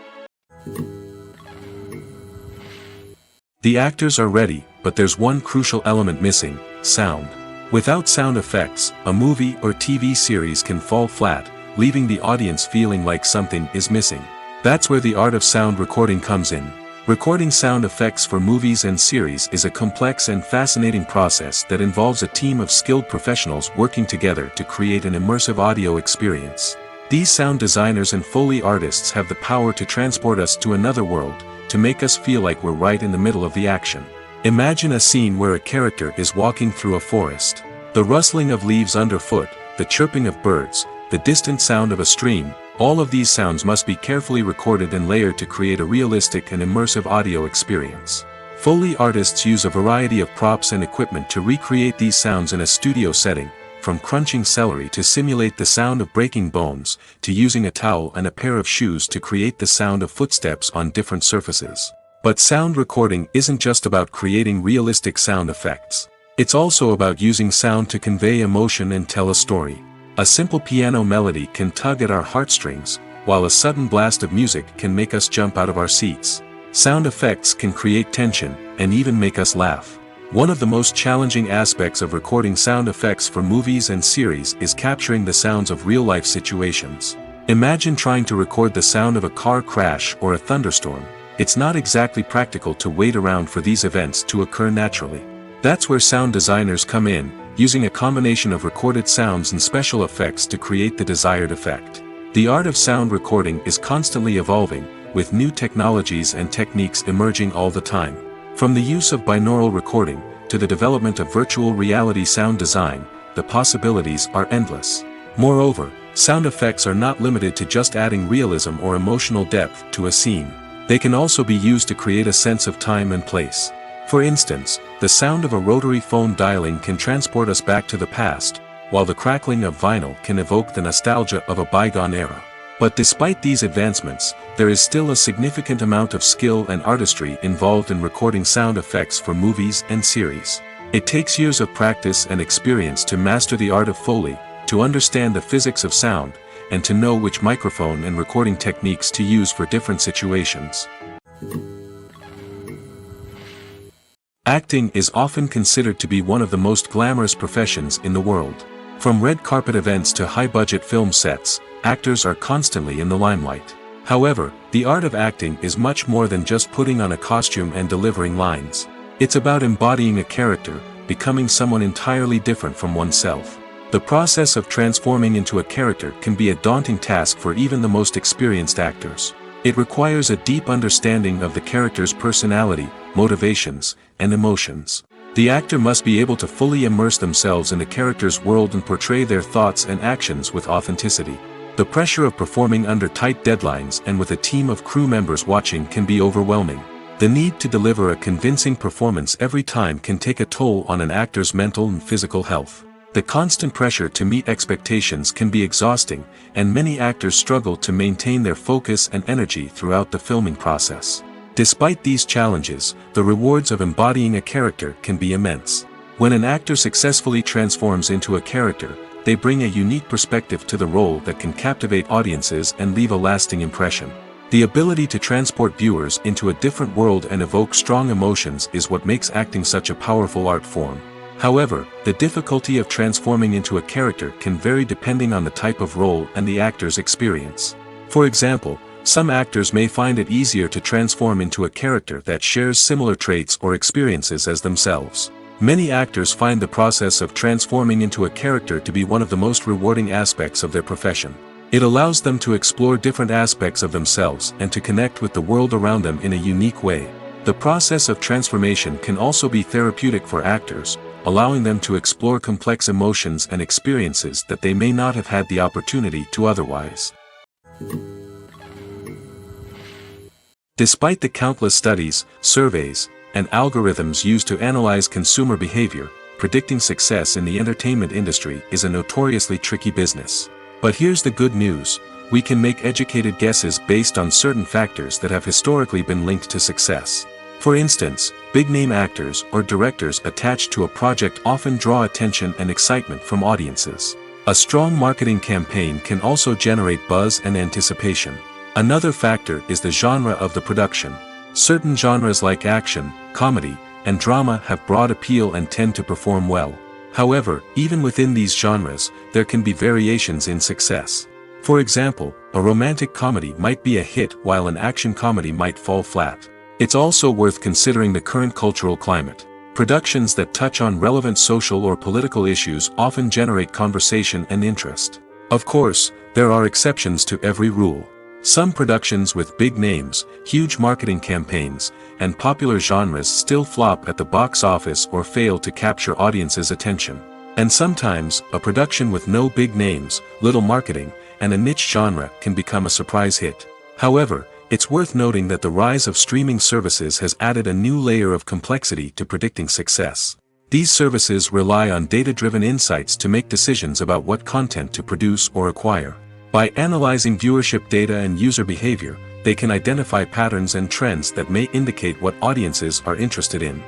The actors are ready, but there's one crucial element missing: sound. Without sound effects, a movie or TV series can fall flat, leaving the audience feeling like something is missing. That's where the art of sound recording comes in. Recording sound effects for movies and series is a complex and fascinating process that involves a team of skilled professionals working together to create an immersive audio experience. These sound designers and Foley artists have the power to transport us to another world, to make us feel like we're right in the middle of the action. Imagine a scene where a character is walking through a forest. The rustling of leaves underfoot, the chirping of birds, the distant sound of a stream, all of these sounds must be carefully recorded and layered to create a realistic and immersive audio experience. Foley artists use a variety of props and equipment to recreate these sounds in a studio setting, from crunching celery to simulate the sound of breaking bones, to using a towel and a pair of shoes to create the sound of footsteps on different surfaces. But sound recording isn't just about creating realistic sound effects. It's also about using sound to convey emotion and tell a story. A simple piano melody can tug at our heartstrings, while a sudden blast of music can make us jump out of our seats. Sound effects can create tension, and even make us laugh. One of the most challenging aspects of recording sound effects for movies and series is capturing the sounds of real-life situations. Imagine trying to record the sound of a car crash or a thunderstorm. It's not exactly practical to wait around for these events to occur naturally. That's where sound designers come in, using a combination of recorded sounds and special effects to create the desired effect. The art of sound recording is constantly evolving, with new technologies and techniques emerging all the time. From the use of binaural recording, to the development of virtual reality sound design, the possibilities are endless. Moreover, sound effects are not limited to just adding realism or emotional depth to a scene. They can also be used to create a sense of time and place. For instance, the sound of a rotary phone dialing can transport us back to the past, while the crackling of vinyl can evoke the nostalgia of a bygone era. But despite these advancements, there is still a significant amount of skill and artistry involved in recording sound effects for movies and series. It takes years of practice and experience to master the art of Foley, to understand the physics of sound, and to know which microphone and recording techniques to use for different situations. Acting is often considered to be one of the most glamorous professions in the world. From red carpet events to high-budget film sets, actors are constantly in the limelight. However, the art of acting is much more than just putting on a costume and delivering lines. It's about embodying a character, becoming someone entirely different from oneself. The process of transforming into a character can be a daunting task for even the most experienced actors. It requires a deep understanding of the character's personality, motivations, and emotions. The actor must be able to fully immerse themselves in the character's world and portray their thoughts and actions with authenticity. The pressure of performing under tight deadlines and with a team of crew members watching can be overwhelming. The need to deliver a convincing performance every time can take a toll on an actor's mental and physical health. The constant pressure to meet expectations can be exhausting, and many actors struggle to maintain their focus and energy throughout the filming process. Despite these challenges, the rewards of embodying a character can be immense. When an actor successfully transforms into a character, they bring a unique perspective to the role that can captivate audiences and leave a lasting impression. The ability to transport viewers into a different world and evoke strong emotions is what makes acting such a powerful art form. However, the difficulty of transforming into a character can vary depending on the type of role and the actor's experience. For example, some actors may find it easier to transform into a character that shares similar traits or experiences as themselves. Many actors find the process of transforming into a character to be one of the most rewarding aspects of their profession. It allows them to explore different aspects of themselves and to connect with the world around them in a unique way. The process of transformation can also be therapeutic for actors, allowing them to explore complex emotions and experiences that they may not have had the opportunity to otherwise. Despite the countless studies, surveys, and algorithms used to analyze consumer behavior, predicting success in the entertainment industry is a notoriously tricky business. But here's the good news: we can make educated guesses based on certain factors that have historically been linked to success. For instance, big-name actors or directors attached to a project often draw attention and excitement from audiences. A strong marketing campaign can also generate buzz and anticipation. Another factor is the genre of the production. Certain genres like action, comedy, and drama have broad appeal and tend to perform well. However, even within these genres, there can be variations in success. For example, a romantic comedy might be a hit while an action comedy might fall flat. It's also worth considering the current cultural climate. Productions that touch on relevant social or political issues often generate conversation and interest. Of course, there are exceptions to every rule. Some productions with big names, huge marketing campaigns, and popular genres still flop at the box office or fail to capture audiences' attention. And sometimes, a production with no big names, little marketing, and a niche genre can become a surprise hit. However, it's worth noting that the rise of streaming services has added a new layer of complexity to predicting success. These services rely on data-driven insights to make decisions about what content to produce or acquire. By analyzing viewership data and user behavior, they can identify patterns and trends that may indicate what audiences are interested in.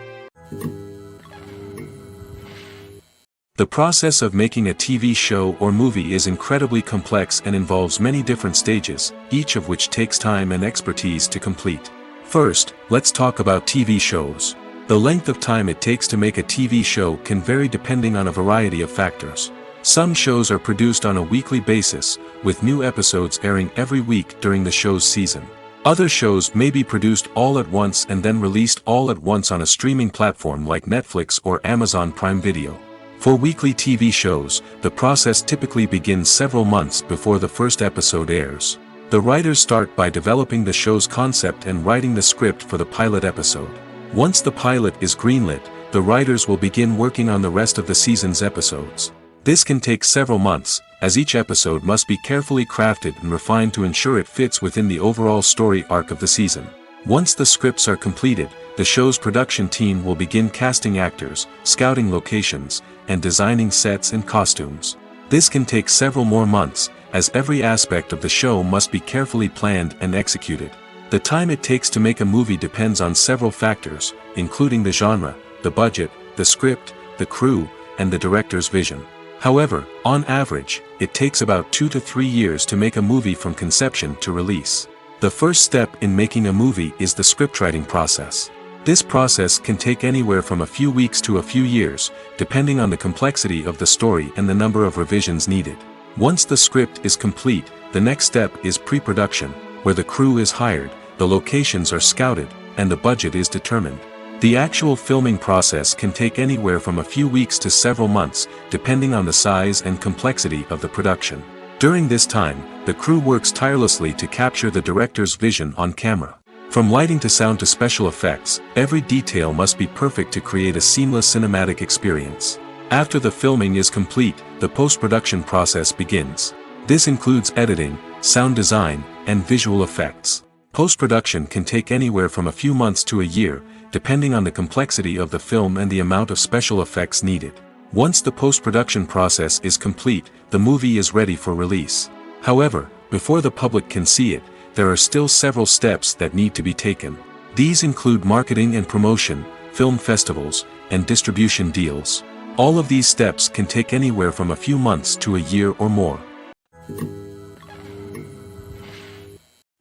The process of making a TV show or movie is incredibly complex and involves many different stages, each of which takes time and expertise to complete. First, let's talk about TV shows. The length of time it takes to make a TV show can vary depending on a variety of factors. Some shows are produced on a weekly basis, with new episodes airing every week during the show's season. Other shows may be produced all at once and then released all at once on a streaming platform like Netflix or Amazon Prime Video. For weekly TV shows, the process typically begins several months before the first episode airs. The writers start by developing the show's concept and writing the script for the pilot episode. Once the pilot is greenlit, the writers will begin working on the rest of the season's episodes. This can take several months, as each episode must be carefully crafted and refined to ensure it fits within the overall story arc of the season. Once the scripts are completed, the show's production team will begin casting actors, scouting locations, and designing sets and costumes. This can take several more months, as every aspect of the show must be carefully planned and executed. The time it takes to make a movie depends on several factors, including the genre, the budget, the script, the crew, and the director's vision. However, on average, it takes about 2 to 3 years to make a movie from conception to release. The first step in making a movie is the scriptwriting process. This process can take anywhere from a few weeks to a few years, depending on the complexity of the story and the number of revisions needed. Once the script is complete, the next step is pre-production, where the crew is hired, the locations are scouted, and the budget is determined. The actual filming process can take anywhere from a few weeks to several months, depending on the size and complexity of the production. During this time, the crew works tirelessly to capture the director's vision on camera. From lighting to sound to special effects, every detail must be perfect to create a seamless cinematic experience. After the filming is complete, the post-production process begins. This includes editing, sound design, and visual effects. Post-production can take anywhere from a few months to a year, depending on the complexity of the film and the amount of special effects needed. Once the post-production process is complete, the movie is ready for release. However, before the public can see it, there are still several steps that need to be taken. These include marketing and promotion, film festivals, and distribution deals. All of these steps can take anywhere from a few months to a year or more.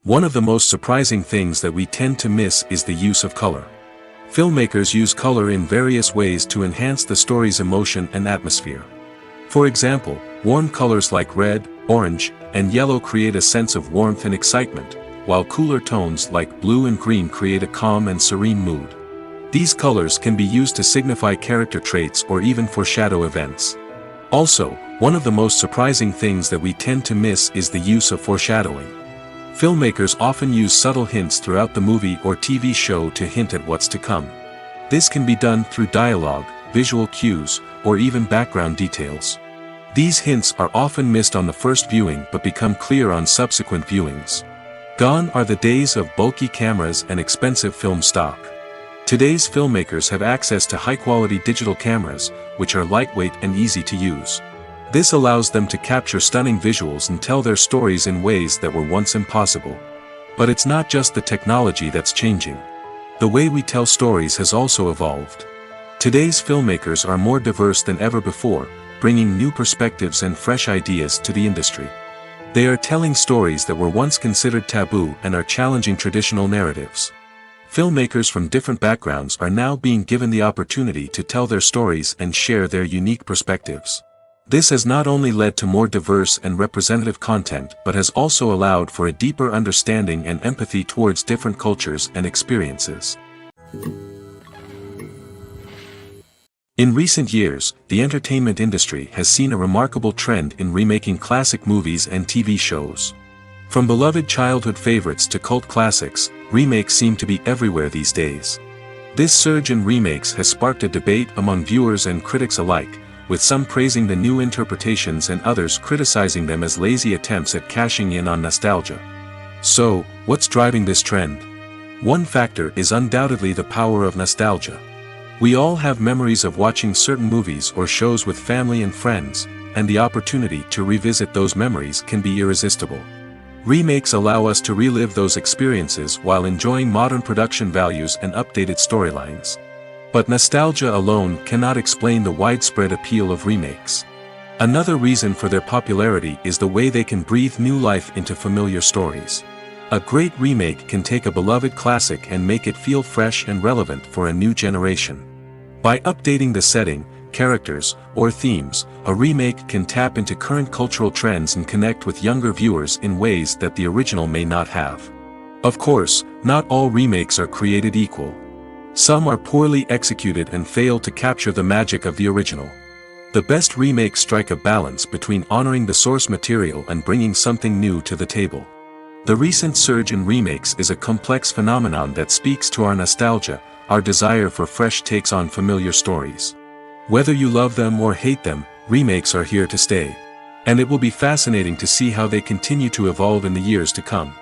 One of the most surprising things that we tend to miss is the use of color. Filmmakers use color in various ways to enhance the story's emotion and atmosphere. For example, warm colors like red, orange, and yellow create a sense of warmth and excitement, while cooler tones like blue and green create a calm and serene mood. These colors can be used to signify character traits or even foreshadow events. Also, one of the most surprising things that we tend to miss is the use of foreshadowing. Filmmakers often use subtle hints throughout the movie or TV show to hint at what's to come. This can be done through dialogue, visual cues, or even background details. These hints are often missed on the first viewing but become clear on subsequent viewings. Gone are the days of bulky cameras and expensive film stock. Today's filmmakers have access to high-quality digital cameras, which are lightweight and easy to use. This allows them to capture stunning visuals and tell their stories in ways that were once impossible. But it's not just the technology that's changing. The way we tell stories has also evolved. Today's filmmakers are more diverse than ever before, bringing new perspectives and fresh ideas to the industry. They are telling stories that were once considered taboo and are challenging traditional narratives. Filmmakers from different backgrounds are now being given the opportunity to tell their stories and share their unique perspectives. This has not only led to more diverse and representative content but has also allowed for a deeper understanding and empathy towards different cultures and experiences. In recent years, the entertainment industry has seen a remarkable trend in remaking classic movies and TV shows. From beloved childhood favorites to cult classics, remakes seem to be everywhere these days. This surge in remakes has sparked a debate among viewers and critics alike, with some praising the new interpretations and others criticizing them as lazy attempts at cashing in on nostalgia. So, what's driving this trend? One factor is undoubtedly the power of nostalgia. We all have memories of watching certain movies or shows with family and friends, and the opportunity to revisit those memories can be irresistible. Remakes allow us to relive those experiences while enjoying modern production values and updated storylines. But nostalgia alone cannot explain the widespread appeal of remakes. Another reason for their popularity is the way they can breathe new life into familiar stories. A great remake can take a beloved classic and make it feel fresh and relevant for a new generation. By updating the setting, characters, or themes, a remake can tap into current cultural trends and connect with younger viewers in ways that the original may not have. Of course, not all remakes are created equal. Some are poorly executed and fail to capture the magic of the original. The best remakes strike a balance between honoring the source material and bringing something new to the table. The recent surge in remakes is a complex phenomenon that speaks to our nostalgia, our desire for fresh takes on familiar stories. Whether you love them or hate them, remakes are here to stay. And it will be fascinating to see how they continue to evolve in the years to come.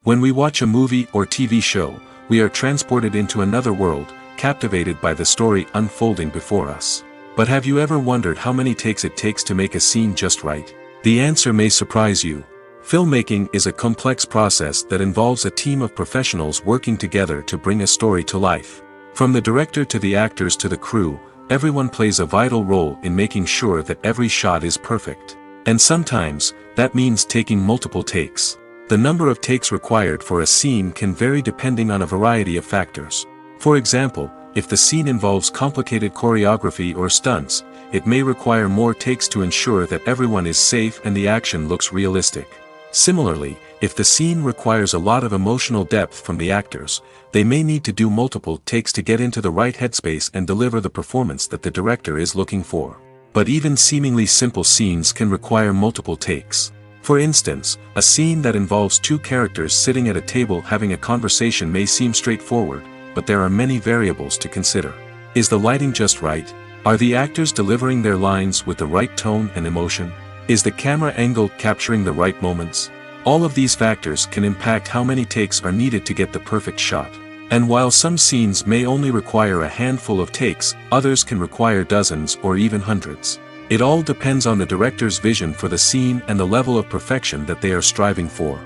When we watch a movie or TV show, we are transported into another world, captivated by the story unfolding before us. But have you ever wondered how many takes it takes to make a scene just right? The answer may surprise you. Filmmaking is a complex process that involves a team of professionals working together to bring a story to life. From the director to the actors to the crew, everyone plays a vital role in making sure that every shot is perfect. And sometimes, that means taking multiple takes. The number of takes required for a scene can vary depending on a variety of factors. For example, if the scene involves complicated choreography or stunts, it may require more takes to ensure that everyone is safe and the action looks realistic. Similarly, if the scene requires a lot of emotional depth from the actors, they may need to do multiple takes to get into the right headspace and deliver the performance that the director is looking for. But even seemingly simple scenes can require multiple takes. For instance, a scene that involves two characters sitting at a table having a conversation may seem straightforward, but there are many variables to consider. Is the lighting just right? Are the actors delivering their lines with the right tone and emotion? Is the camera angle capturing the right moments? All of these factors can impact how many takes are needed to get the perfect shot. And while some scenes may only require a handful of takes, others can require dozens or even hundreds. It all depends on the director's vision for the scene and the level of perfection that they are striving for.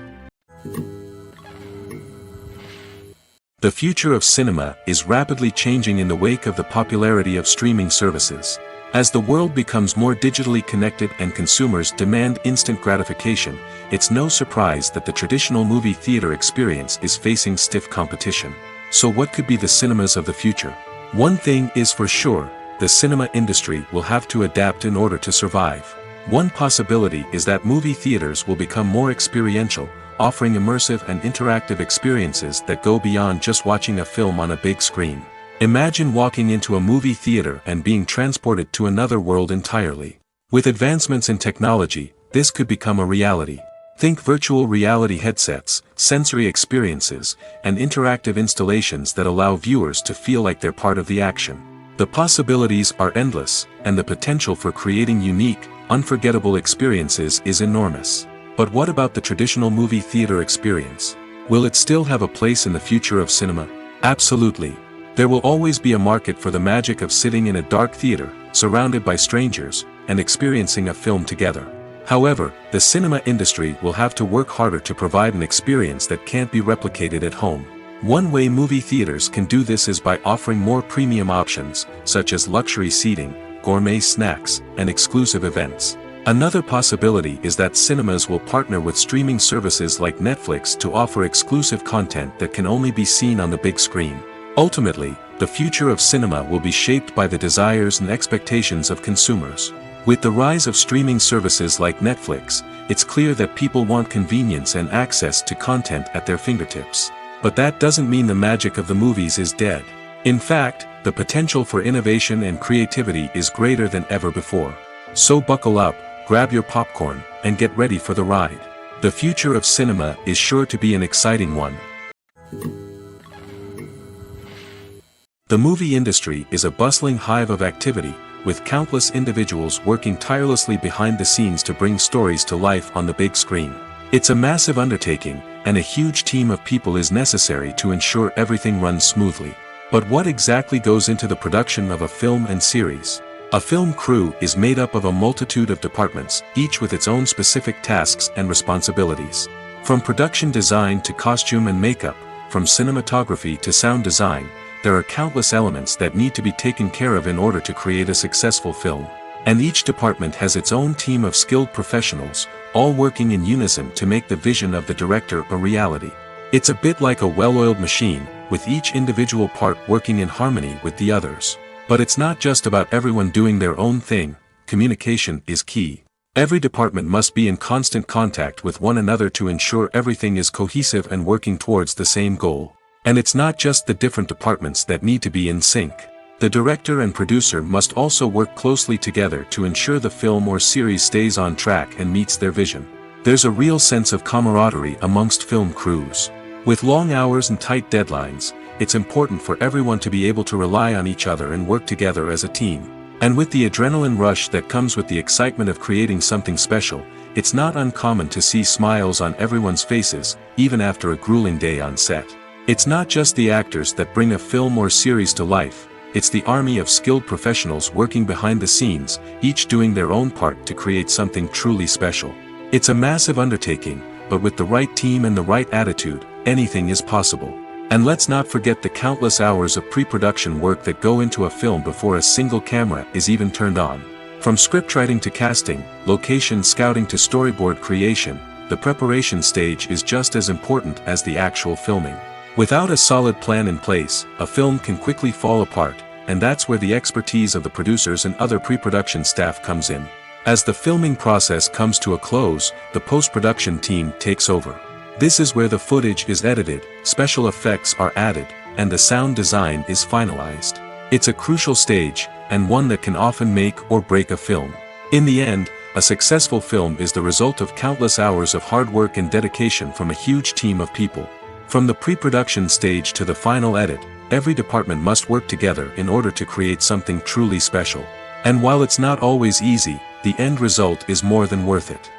The future of cinema is rapidly changing in the wake of the popularity of streaming services. As the world becomes more digitally connected and consumers demand instant gratification, it's no surprise that the traditional movie theater experience is facing stiff competition. So what could be the cinemas of the future? One thing is for sure, the cinema industry will have to adapt in order to survive. One possibility is that movie theaters will become more experiential, offering immersive and interactive experiences that go beyond just watching a film on a big screen. Imagine walking into a movie theater and being transported to another world entirely. With advancements in technology, this could become a reality. Think virtual reality headsets, sensory experiences, and interactive installations that allow viewers to feel like they're part of the action. The possibilities are endless, and the potential for creating unique, unforgettable experiences is enormous. But what about the traditional movie theater experience? Will it still have a place in the future of cinema? Absolutely. There will always be a market for the magic of sitting in a dark theater, surrounded by strangers, and experiencing a film together. However, the cinema industry will have to work harder to provide an experience that can't be replicated at home. One way movie theaters can do this is by offering more premium options, such as luxury seating, gourmet snacks, and exclusive events. Another possibility is that cinemas will partner with streaming services like Netflix to offer exclusive content that can only be seen on the big screen. Ultimately, the future of cinema will be shaped by the desires and expectations of consumers. With the rise of streaming services like Netflix, it's clear that people want convenience and access to content at their fingertips. But that doesn't mean the magic of the movies is dead. In fact, the potential for innovation and creativity is greater than ever before. So buckle up, grab your popcorn, and get ready for the ride. The future of cinema is sure to be an exciting one. The movie industry is a bustling hive of activity, with countless individuals working tirelessly behind the scenes to bring stories to life on the big screen. It's a massive undertaking, and a huge team of people is necessary to ensure everything runs smoothly. But what exactly goes into the production of a film and series? A film crew is made up of a multitude of departments, each with its own specific tasks and responsibilities. From production design to costume and makeup, from cinematography to sound design, there are countless elements that need to be taken care of in order to create a successful film. And each department has its own team of skilled professionals, all working in unison to make the vision of the director a reality. It's a bit like a well-oiled machine, with each individual part working in harmony with the others. But it's not just about everyone doing their own thing, communication is key. Every department must be in constant contact with one another to ensure everything is cohesive and working towards the same goal. And it's not just the different departments that need to be in sync. The director and producer must also work closely together to ensure the film or series stays on track and meets their vision. There's a real sense of camaraderie amongst film crews. With long hours and tight deadlines, it's important for everyone to be able to rely on each other and work together as a team. And with the adrenaline rush that comes with the excitement of creating something special, it's not uncommon to see smiles on everyone's faces, even after a grueling day on set. It's not just the actors that bring a film or series to life, it's the army of skilled professionals working behind the scenes, each doing their own part to create something truly special. It's a massive undertaking, but with the right team and the right attitude, anything is possible. And let's not forget the countless hours of pre-production work that go into a film before a single camera is even turned on. From scriptwriting to casting, location scouting to storyboard creation, the preparation stage is just as important as the actual filming. Without a solid plan in place, a film can quickly fall apart, and that's where the expertise of the producers and other pre-production staff comes in. As the filming process comes to a close, the post-production team takes over. This is where the footage is edited, special effects are added, and the sound design is finalized. It's a crucial stage, and one that can often make or break a film. In the end, a successful film is the result of countless hours of hard work and dedication from a huge team of people. From the pre-production stage to the final edit, every department must work together in order to create something truly special. And while it's not always easy, the end result is more than worth it.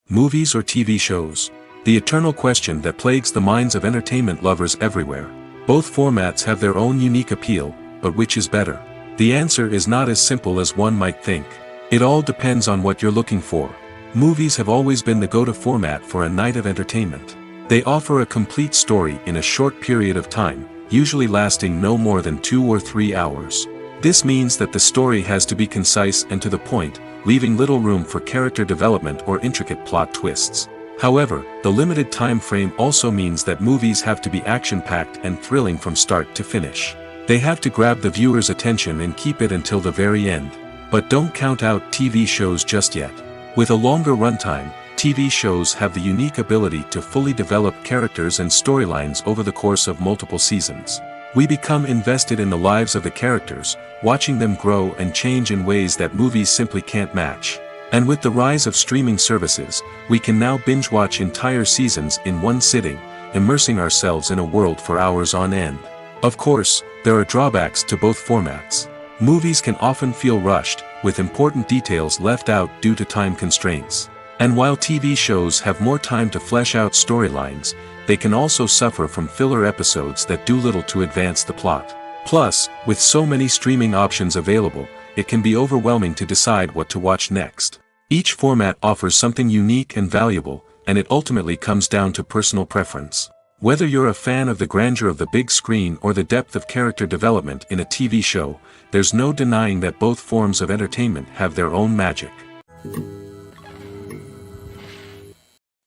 Movies or TV shows? The eternal question that plagues the minds of entertainment lovers everywhere. Both formats have their own unique appeal, but which is better? The answer is not as simple as one might think. It all depends on what you're looking for. Movies have always been the go-to format for a night of entertainment. They offer a complete story in a short period of time, usually lasting no more than 2 or 3 hours. This means that the story has to be concise and to the point, leaving little room for character development or intricate plot twists. However, the limited time frame also means that movies have to be action-packed and thrilling from start to finish. They have to grab the viewer's attention and keep it until the very end. But don't count out TV shows just yet. With a longer runtime, TV shows have the unique ability to fully develop characters and storylines over the course of multiple seasons. We become invested in the lives of the characters, watching them grow and change in ways that movies simply can't match. And with the rise of streaming services, we can now binge-watch entire seasons in one sitting, immersing ourselves in a world for hours on end. Of course, there are drawbacks to both formats. Movies can often feel rushed, with important details left out due to time constraints. And while TV shows have more time to flesh out storylines, they can also suffer from filler episodes that do little to advance the plot. Plus, with so many streaming options available, it can be overwhelming to decide what to watch next. Each format offers something unique and valuable, and it ultimately comes down to personal preference. Whether you're a fan of the grandeur of the big screen or the depth of character development in a TV show, there's no denying that both forms of entertainment have their own magic.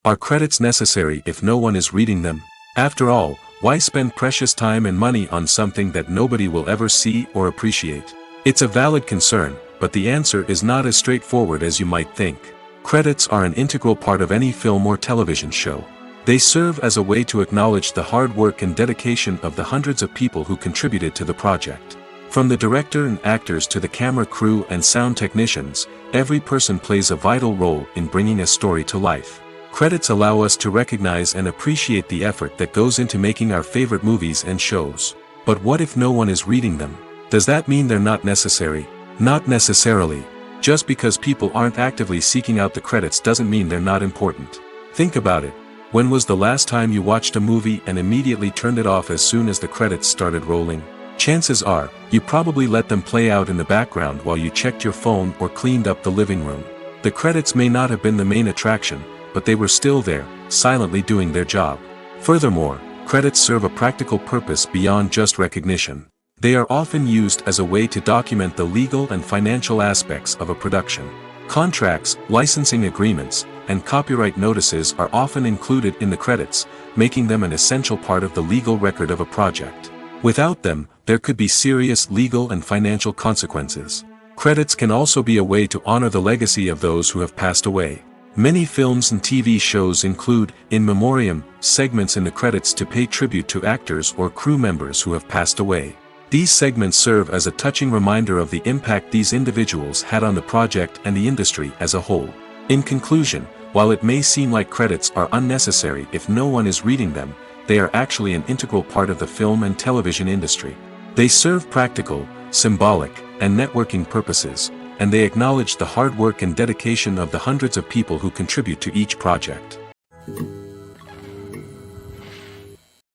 Are credits necessary if no one is reading them? After all, why spend precious time and money on something that nobody will ever see or appreciate? It's a valid concern, but the answer is not as straightforward as you might think. Credits are an integral part of any film or television show. They serve as a way to acknowledge the hard work and dedication of the hundreds of people who contributed to the project. From the director and actors to the camera crew and sound technicians, every person plays a vital role in bringing a story to life. Credits allow us to recognize and appreciate the effort that goes into making our favorite movies and shows. But what if no one is reading them? Does that mean they're not necessary? Not necessarily. Just because people aren't actively seeking out the credits doesn't mean they're not important. Think about it. When was the last time you watched a movie and immediately turned it off as soon as the credits started rolling? Chances are, you probably let them play out in the background while you checked your phone or cleaned up the living room. The credits may not have been the main attraction, but they were still there, silently doing their job. Furthermore, credits serve a practical purpose beyond just recognition. They are often used as a way to document the legal and financial aspects of a production. Contracts, licensing agreements, and copyright notices are often included in the credits, making them an essential part of the legal record of a project. Without them, there could be serious legal and financial consequences. Credits can also be a way to honor the legacy of those who have passed away. Many films and TV shows include, in memoriam, segments in the credits to pay tribute to actors or crew members who have passed away. These segments serve as a touching reminder of the impact these individuals had on the project and the industry as a whole. In conclusion, while it may seem like credits are unnecessary if no one is reading them, they are actually an integral part of the film and television industry. They serve practical, symbolic, and networking purposes, and they acknowledge the hard work and dedication of the hundreds of people who contribute to each project.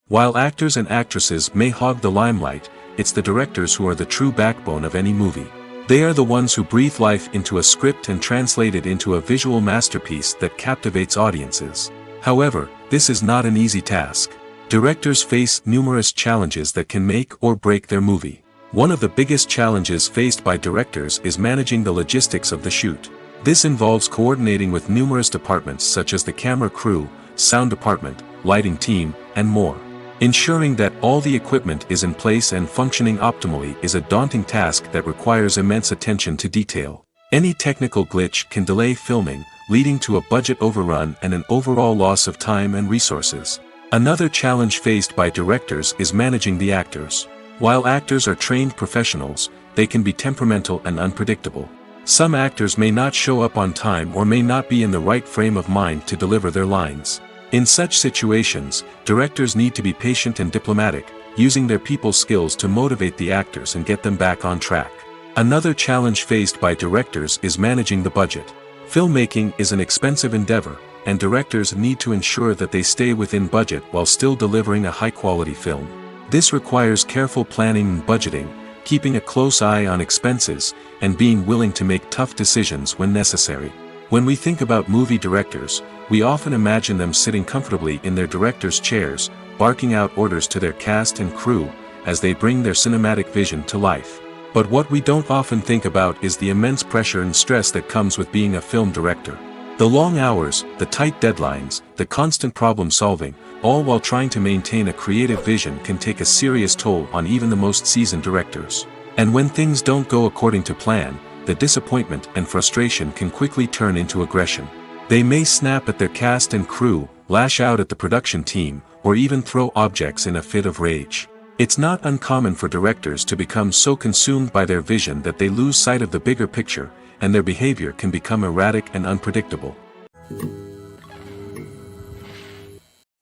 While actors and actresses may hog the limelight, it's the directors who are the true backbone of any movie. They are the ones who breathe life into a script and translate it into a visual masterpiece that captivates audiences. However, this is not an easy task. Directors face numerous challenges that can make or break their movie. One of the biggest challenges faced by directors is managing the logistics of the shoot. This involves coordinating with numerous departments such as the camera crew, sound department, lighting team, and more. Ensuring that all the equipment is in place and functioning optimally is a daunting task that requires immense attention to detail. Any technical glitch can delay filming, leading to a budget overrun and an overall loss of time and resources. Another challenge faced by directors is managing the actors. While actors are trained professionals, they can be temperamental and unpredictable. Some actors may not show up on time or may not be in the right frame of mind to deliver their lines. In such situations, directors need to be patient and diplomatic, using their people skills to motivate the actors and get them back on track. Another challenge faced by directors is managing the budget. Filmmaking is an expensive endeavor, and directors need to ensure that they stay within budget while still delivering a high-quality film. This requires careful planning and budgeting, keeping a close eye on expenses, and being willing to make tough decisions when necessary. When we think about movie directors, we often imagine them sitting comfortably in their director's chairs, barking out orders to their cast and crew, as they bring their cinematic vision to life. But what we don't often think about is the immense pressure and stress that comes with being a film director. The long hours, the tight deadlines, the constant problem solving, all while trying to maintain a creative vision can take a serious toll on even the most seasoned directors. And when things don't go according to plan, the disappointment and frustration can quickly turn into aggression. They may snap at their cast and crew, lash out at the production team, or even throw objects in a fit of rage. It's not uncommon for directors to become so consumed by their vision that they lose sight of the bigger picture, and their behavior can become erratic and unpredictable.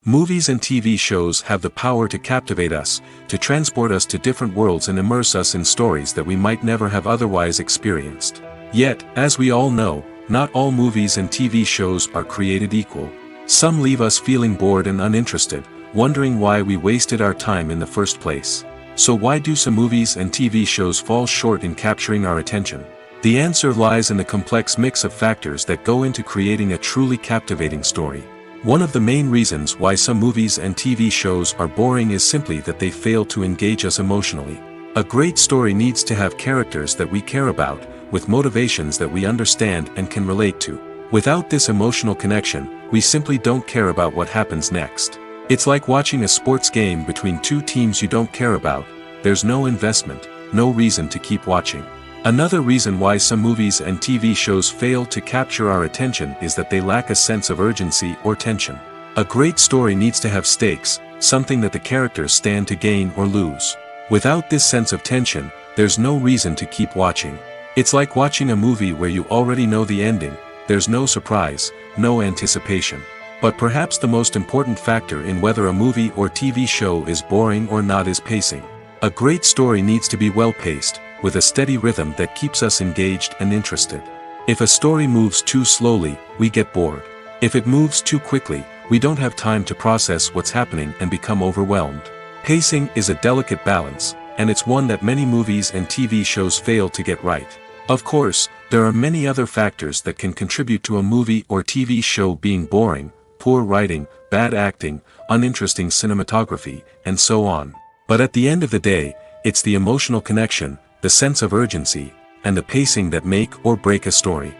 Movies and TV shows have the power to captivate us, to transport us to different worlds and immerse us in stories that we might never have otherwise experienced. Yet, as we all know, not all movies and TV shows are created equal. Some leave us feeling bored and uninterested, wondering why we wasted our time in the first place. So why do some movies and TV shows fall short in capturing our attention? The answer lies in the complex mix of factors that go into creating a truly captivating story. One of the main reasons why some movies and TV shows are boring is simply that they fail to engage us emotionally. A great story needs to have characters that we care about, with motivations that we understand and can relate to. Without this emotional connection, we simply don't care about what happens next. It's like watching a sports game between two teams you don't care about. There's no investment, no reason to keep watching. Another reason why some movies and TV shows fail to capture our attention is that they lack a sense of urgency or tension. A great story needs to have stakes, something that the characters stand to gain or lose. Without this sense of tension, there's no reason to keep watching. It's like watching a movie where you already know the ending. There's no surprise, no anticipation. But perhaps the most important factor in whether a movie or TV show is boring or not is pacing. A great story needs to be well-paced, with a steady rhythm that keeps us engaged and interested. If a story moves too slowly, we get bored. If it moves too quickly, we don't have time to process what's happening and become overwhelmed. Pacing is a delicate balance, and it's one that many movies and TV shows fail to get right. Of course, there are many other factors that can contribute to a movie or TV show being boring: poor writing, bad acting, uninteresting cinematography, and so on. But at the end of the day, it's the emotional connection, the sense of urgency, and the pacing that make or break a story.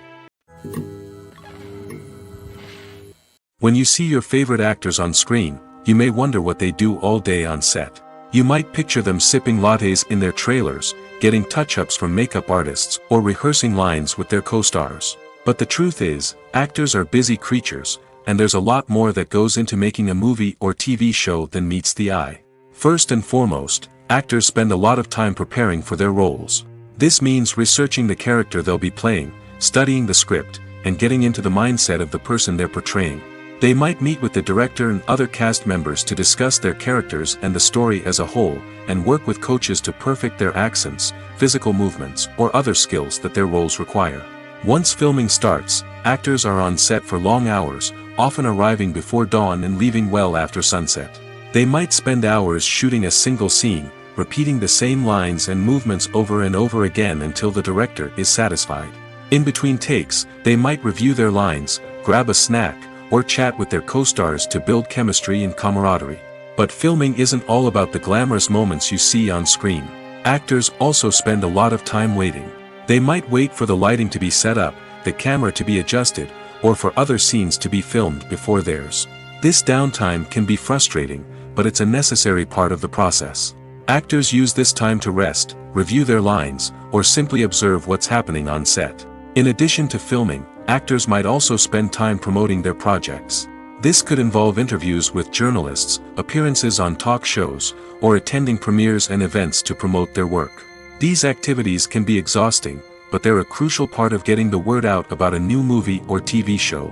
When you see your favorite actors on screen, you may wonder what they do all day on set. You might picture them sipping lattes in their trailers, getting touch-ups from makeup artists, or rehearsing lines with their co-stars. But the truth is, actors are busy creatures, and there's a lot more that goes into making a movie or TV show than meets the eye. First and foremost, actors spend a lot of time preparing for their roles. This means researching the character they'll be playing, studying the script, and getting into the mindset of the person they're portraying. They might meet with the director and other cast members to discuss their characters and the story as a whole, and work with coaches to perfect their accents, physical movements, or other skills that their roles require. Once filming starts, actors are on set for long hours, often arriving before dawn and leaving well after sunset. They might spend hours shooting a single scene, repeating the same lines and movements over and over again until the director is satisfied. In between takes, they might review their lines, grab a snack, or chat with their co-stars to build chemistry and camaraderie. But filming isn't all about the glamorous moments you see on screen. Actors also spend a lot of time waiting. They might wait for the lighting to be set up, the camera to be adjusted, or for other scenes to be filmed before theirs. This downtime can be frustrating, but it's a necessary part of the process. Actors use this time to rest, review their lines, or simply observe what's happening on set. In addition to filming, actors might also spend time promoting their projects. This could involve interviews with journalists, appearances on talk shows, or attending premieres and events to promote their work. These activities can be exhausting, but they're a crucial part of getting the word out about a new movie or TV show.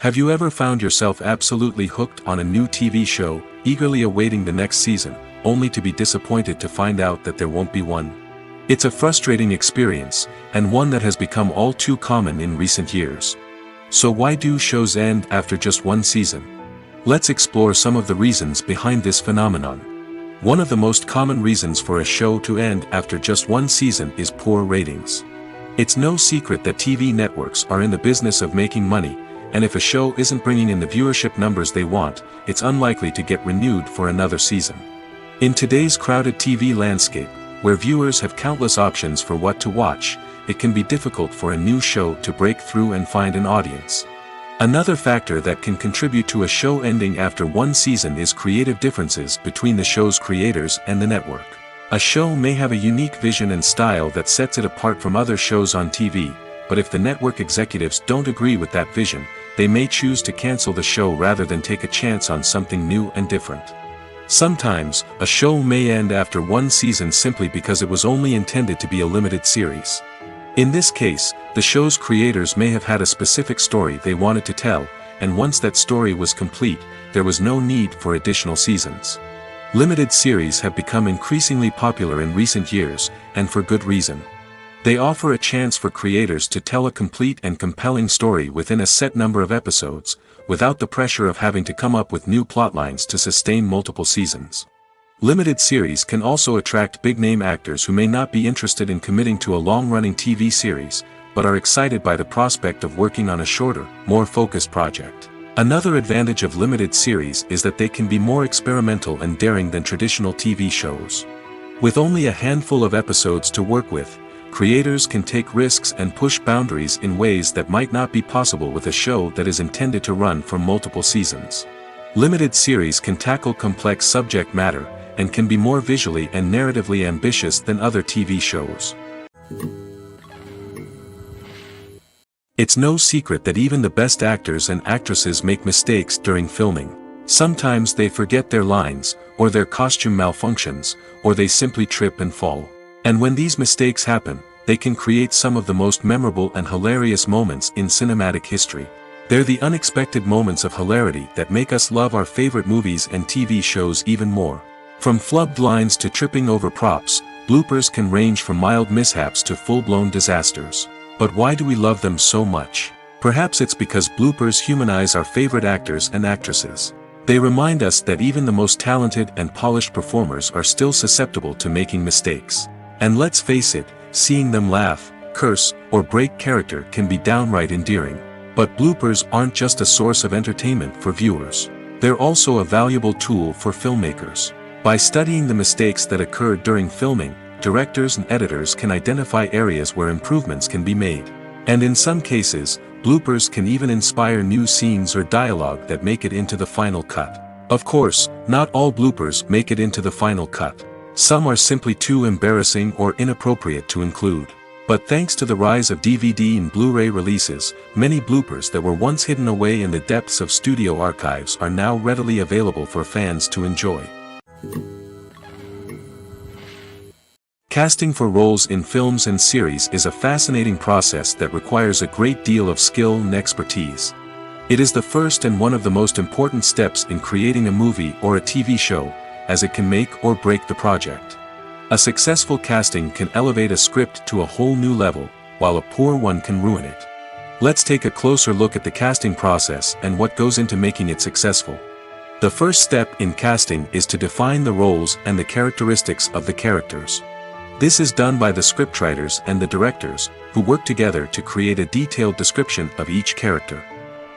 Have you ever found yourself absolutely hooked on a new TV show, eagerly awaiting the next season, only to be disappointed to find out that there won't be one? It's a frustrating experience, and one that has become all too common in recent years. So why do shows end after just one season? Let's explore some of the reasons behind this phenomenon. One of the most common reasons for a show to end after just one season is poor ratings. It's no secret that TV networks are in the business of making money, and if a show isn't bringing in the viewership numbers they want, it's unlikely to get renewed for another season. In today's crowded TV landscape, where viewers have countless options for what to watch, it can be difficult for a new show to break through and find an audience. Another factor that can contribute to a show ending after one season is creative differences between the show's creators and the network. A show may have a unique vision and style that sets it apart from other shows on TV, but if the network executives don't agree with that vision, they may choose to cancel the show rather than take a chance on something new and different. Sometimes, a show may end after one season simply because it was only intended to be a limited series. In this case, the show's creators may have had a specific story they wanted to tell, and once that story was complete, there was no need for additional seasons. Limited series have become increasingly popular in recent years, and for good reason. They offer a chance for creators to tell a complete and compelling story within a set number of episodes, without the pressure of having to come up with new plotlines to sustain multiple seasons. Limited series can also attract big-name actors who may not be interested in committing to a long-running TV series, but are excited by the prospect of working on a shorter, more focused project. Another advantage of limited series is that they can be more experimental and daring than traditional TV shows. With only a handful of episodes to work with, creators can take risks and push boundaries in ways that might not be possible with a show that is intended to run for multiple seasons. Limited series can tackle complex subject matter, and can be more visually and narratively ambitious than other TV shows. It's no secret that even the best actors and actresses make mistakes during filming. Sometimes they forget their lines, or their costume malfunctions, or they simply trip and fall. And when these mistakes happen, they can create some of the most memorable and hilarious moments in cinematic history. They're the unexpected moments of hilarity that make us love our favorite movies and TV shows even more. From flubbed lines to tripping over props, bloopers can range from mild mishaps to full-blown disasters. But why do we love them so much? Perhaps it's because bloopers humanize our favorite actors and actresses. They remind us that even the most talented and polished performers are still susceptible to making mistakes. And let's face it, seeing them laugh, curse, or break character can be downright endearing. But bloopers aren't just a source of entertainment for viewers. They're also a valuable tool for filmmakers. By studying the mistakes that occurred during filming, directors and editors can identify areas where improvements can be made. And in some cases, bloopers can even inspire new scenes or dialogue that make it into the final cut. Of course, not all bloopers make it into the final cut. Some are simply too embarrassing or inappropriate to include. But thanks to the rise of DVD and Blu-ray releases, many bloopers that were once hidden away in the depths of studio archives are now readily available for fans to enjoy. Casting for roles in films and series is a fascinating process that requires a great deal of skill and expertise. It is the first and one of the most important steps in creating a movie or a TV show, as it can make or break the project. A successful casting can elevate a script to a whole new level, while a poor one can ruin it. Let's take a closer look at the casting process and what goes into making it successful. The first step in casting is to define the roles and the characteristics of the characters. This is done by the scriptwriters and the directors, who work together to create a detailed description of each character.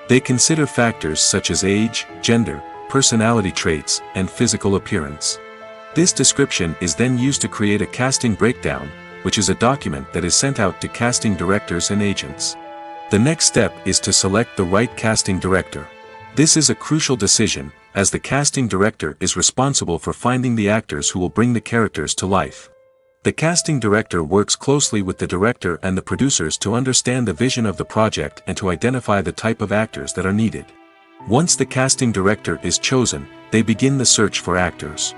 They consider factors such as age, gender, personality traits, and physical appearance. This description is then used to create a casting breakdown, which is a document that is sent out to casting directors and agents. The next step is to select the right casting director. This is a crucial decision, as the casting director is responsible for finding the actors who will bring the characters to life. The casting director works closely with the director and the producers to understand the vision of the project and to identify the type of actors that are needed. Once the casting director is chosen, they begin the search for actors.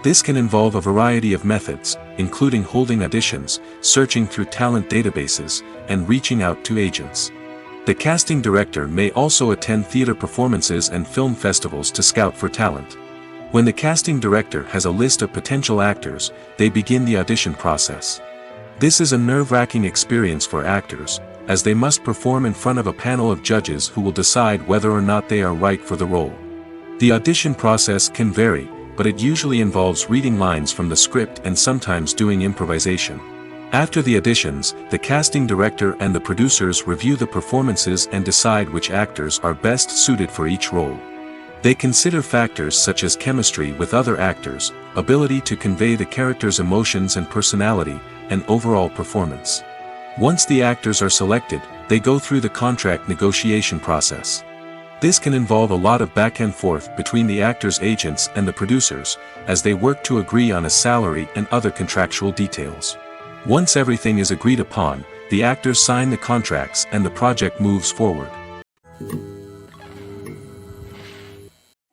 This can involve a variety of methods, including holding auditions, searching through talent databases, and reaching out to agents. The casting director may also attend theater performances and film festivals to scout for talent. When the casting director has a list of potential actors, they begin the audition process. This is a nerve-wracking experience for actors, as they must perform in front of a panel of judges who will decide whether or not they are right for the role. The audition process can vary, but it usually involves reading lines from the script and sometimes doing improvisation. After the auditions, the casting director and the producers review the performances and decide which actors are best suited for each role. They consider factors such as chemistry with other actors, ability to convey the character's emotions and personality, and overall performance. Once the actors are selected, they go through the contract negotiation process. This can involve a lot of back and forth between the actors' agents and the producers, as they work to agree on a salary and other contractual details. Once everything is agreed upon, the actors sign the contracts and the project moves forward.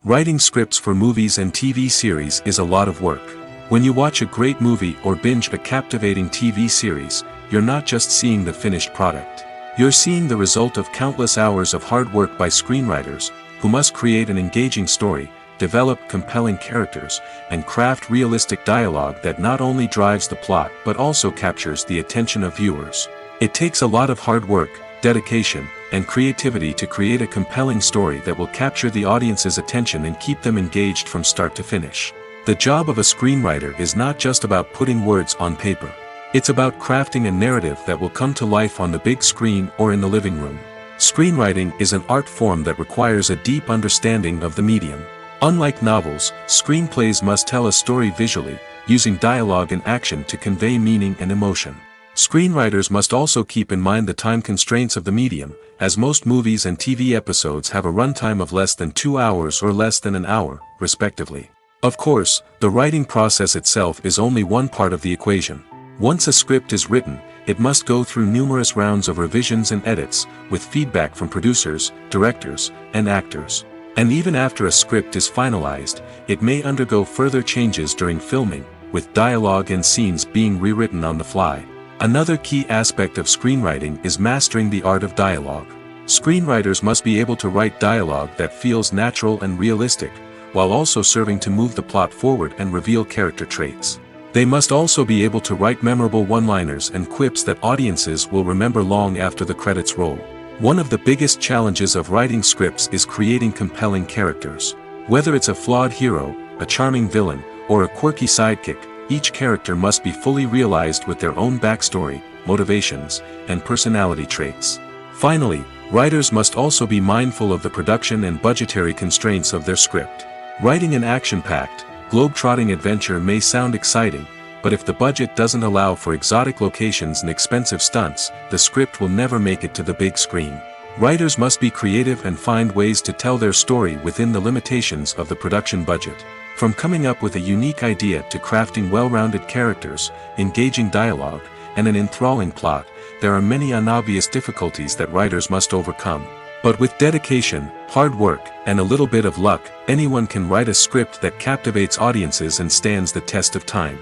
Writing scripts for movies and TV series is a lot of work. When you watch a great movie or binge a captivating TV series, you're not just seeing the finished product. You're seeing the result of countless hours of hard work by screenwriters, who must create an engaging story, develop compelling characters, and craft realistic dialogue that not only drives the plot but also captures the attention of viewers. It takes a lot of hard work, dedication, and creativity to create a compelling story that will capture the audience's attention and keep them engaged from start to finish. The job of a screenwriter is not just about putting words on paper. It's about crafting a narrative that will come to life on the big screen or in the living room. Screenwriting is an art form that requires a deep understanding of the medium. Unlike novels, screenplays must tell a story visually, using dialogue and action to convey meaning and emotion. Screenwriters must also keep in mind the time constraints of the medium, as most movies and TV episodes have a runtime of less than 2 hours or less than an hour, respectively. Of course, the writing process itself is only one part of the equation. Once a script is written, it must go through numerous rounds of revisions and edits, with feedback from producers, directors, and actors. And even after a script is finalized, it may undergo further changes during filming, with dialogue and scenes being rewritten on the fly. Another key aspect of screenwriting is mastering the art of dialogue. Screenwriters must be able to write dialogue that feels natural and realistic, while also serving to move the plot forward and reveal character traits. They must also be able to write memorable one-liners and quips that audiences will remember long after the credits roll. One of the biggest challenges of writing scripts is creating compelling characters. Whether it's a flawed hero, a charming villain, or a quirky sidekick, each character must be fully realized with their own backstory, motivations, and personality traits. Finally, writers must also be mindful of the production and budgetary constraints of their script. Writing an action-packed, globe-trotting adventure may sound exciting, but if the budget doesn't allow for exotic locations and expensive stunts, the script will never make it to the big screen. Writers must be creative and find ways to tell their story within the limitations of the production budget. From coming up with a unique idea to crafting well-rounded characters, engaging dialogue, and an enthralling plot, there are many unobvious difficulties that writers must overcome. But with dedication, hard work, and a little bit of luck, anyone can write a script that captivates audiences and stands the test of time.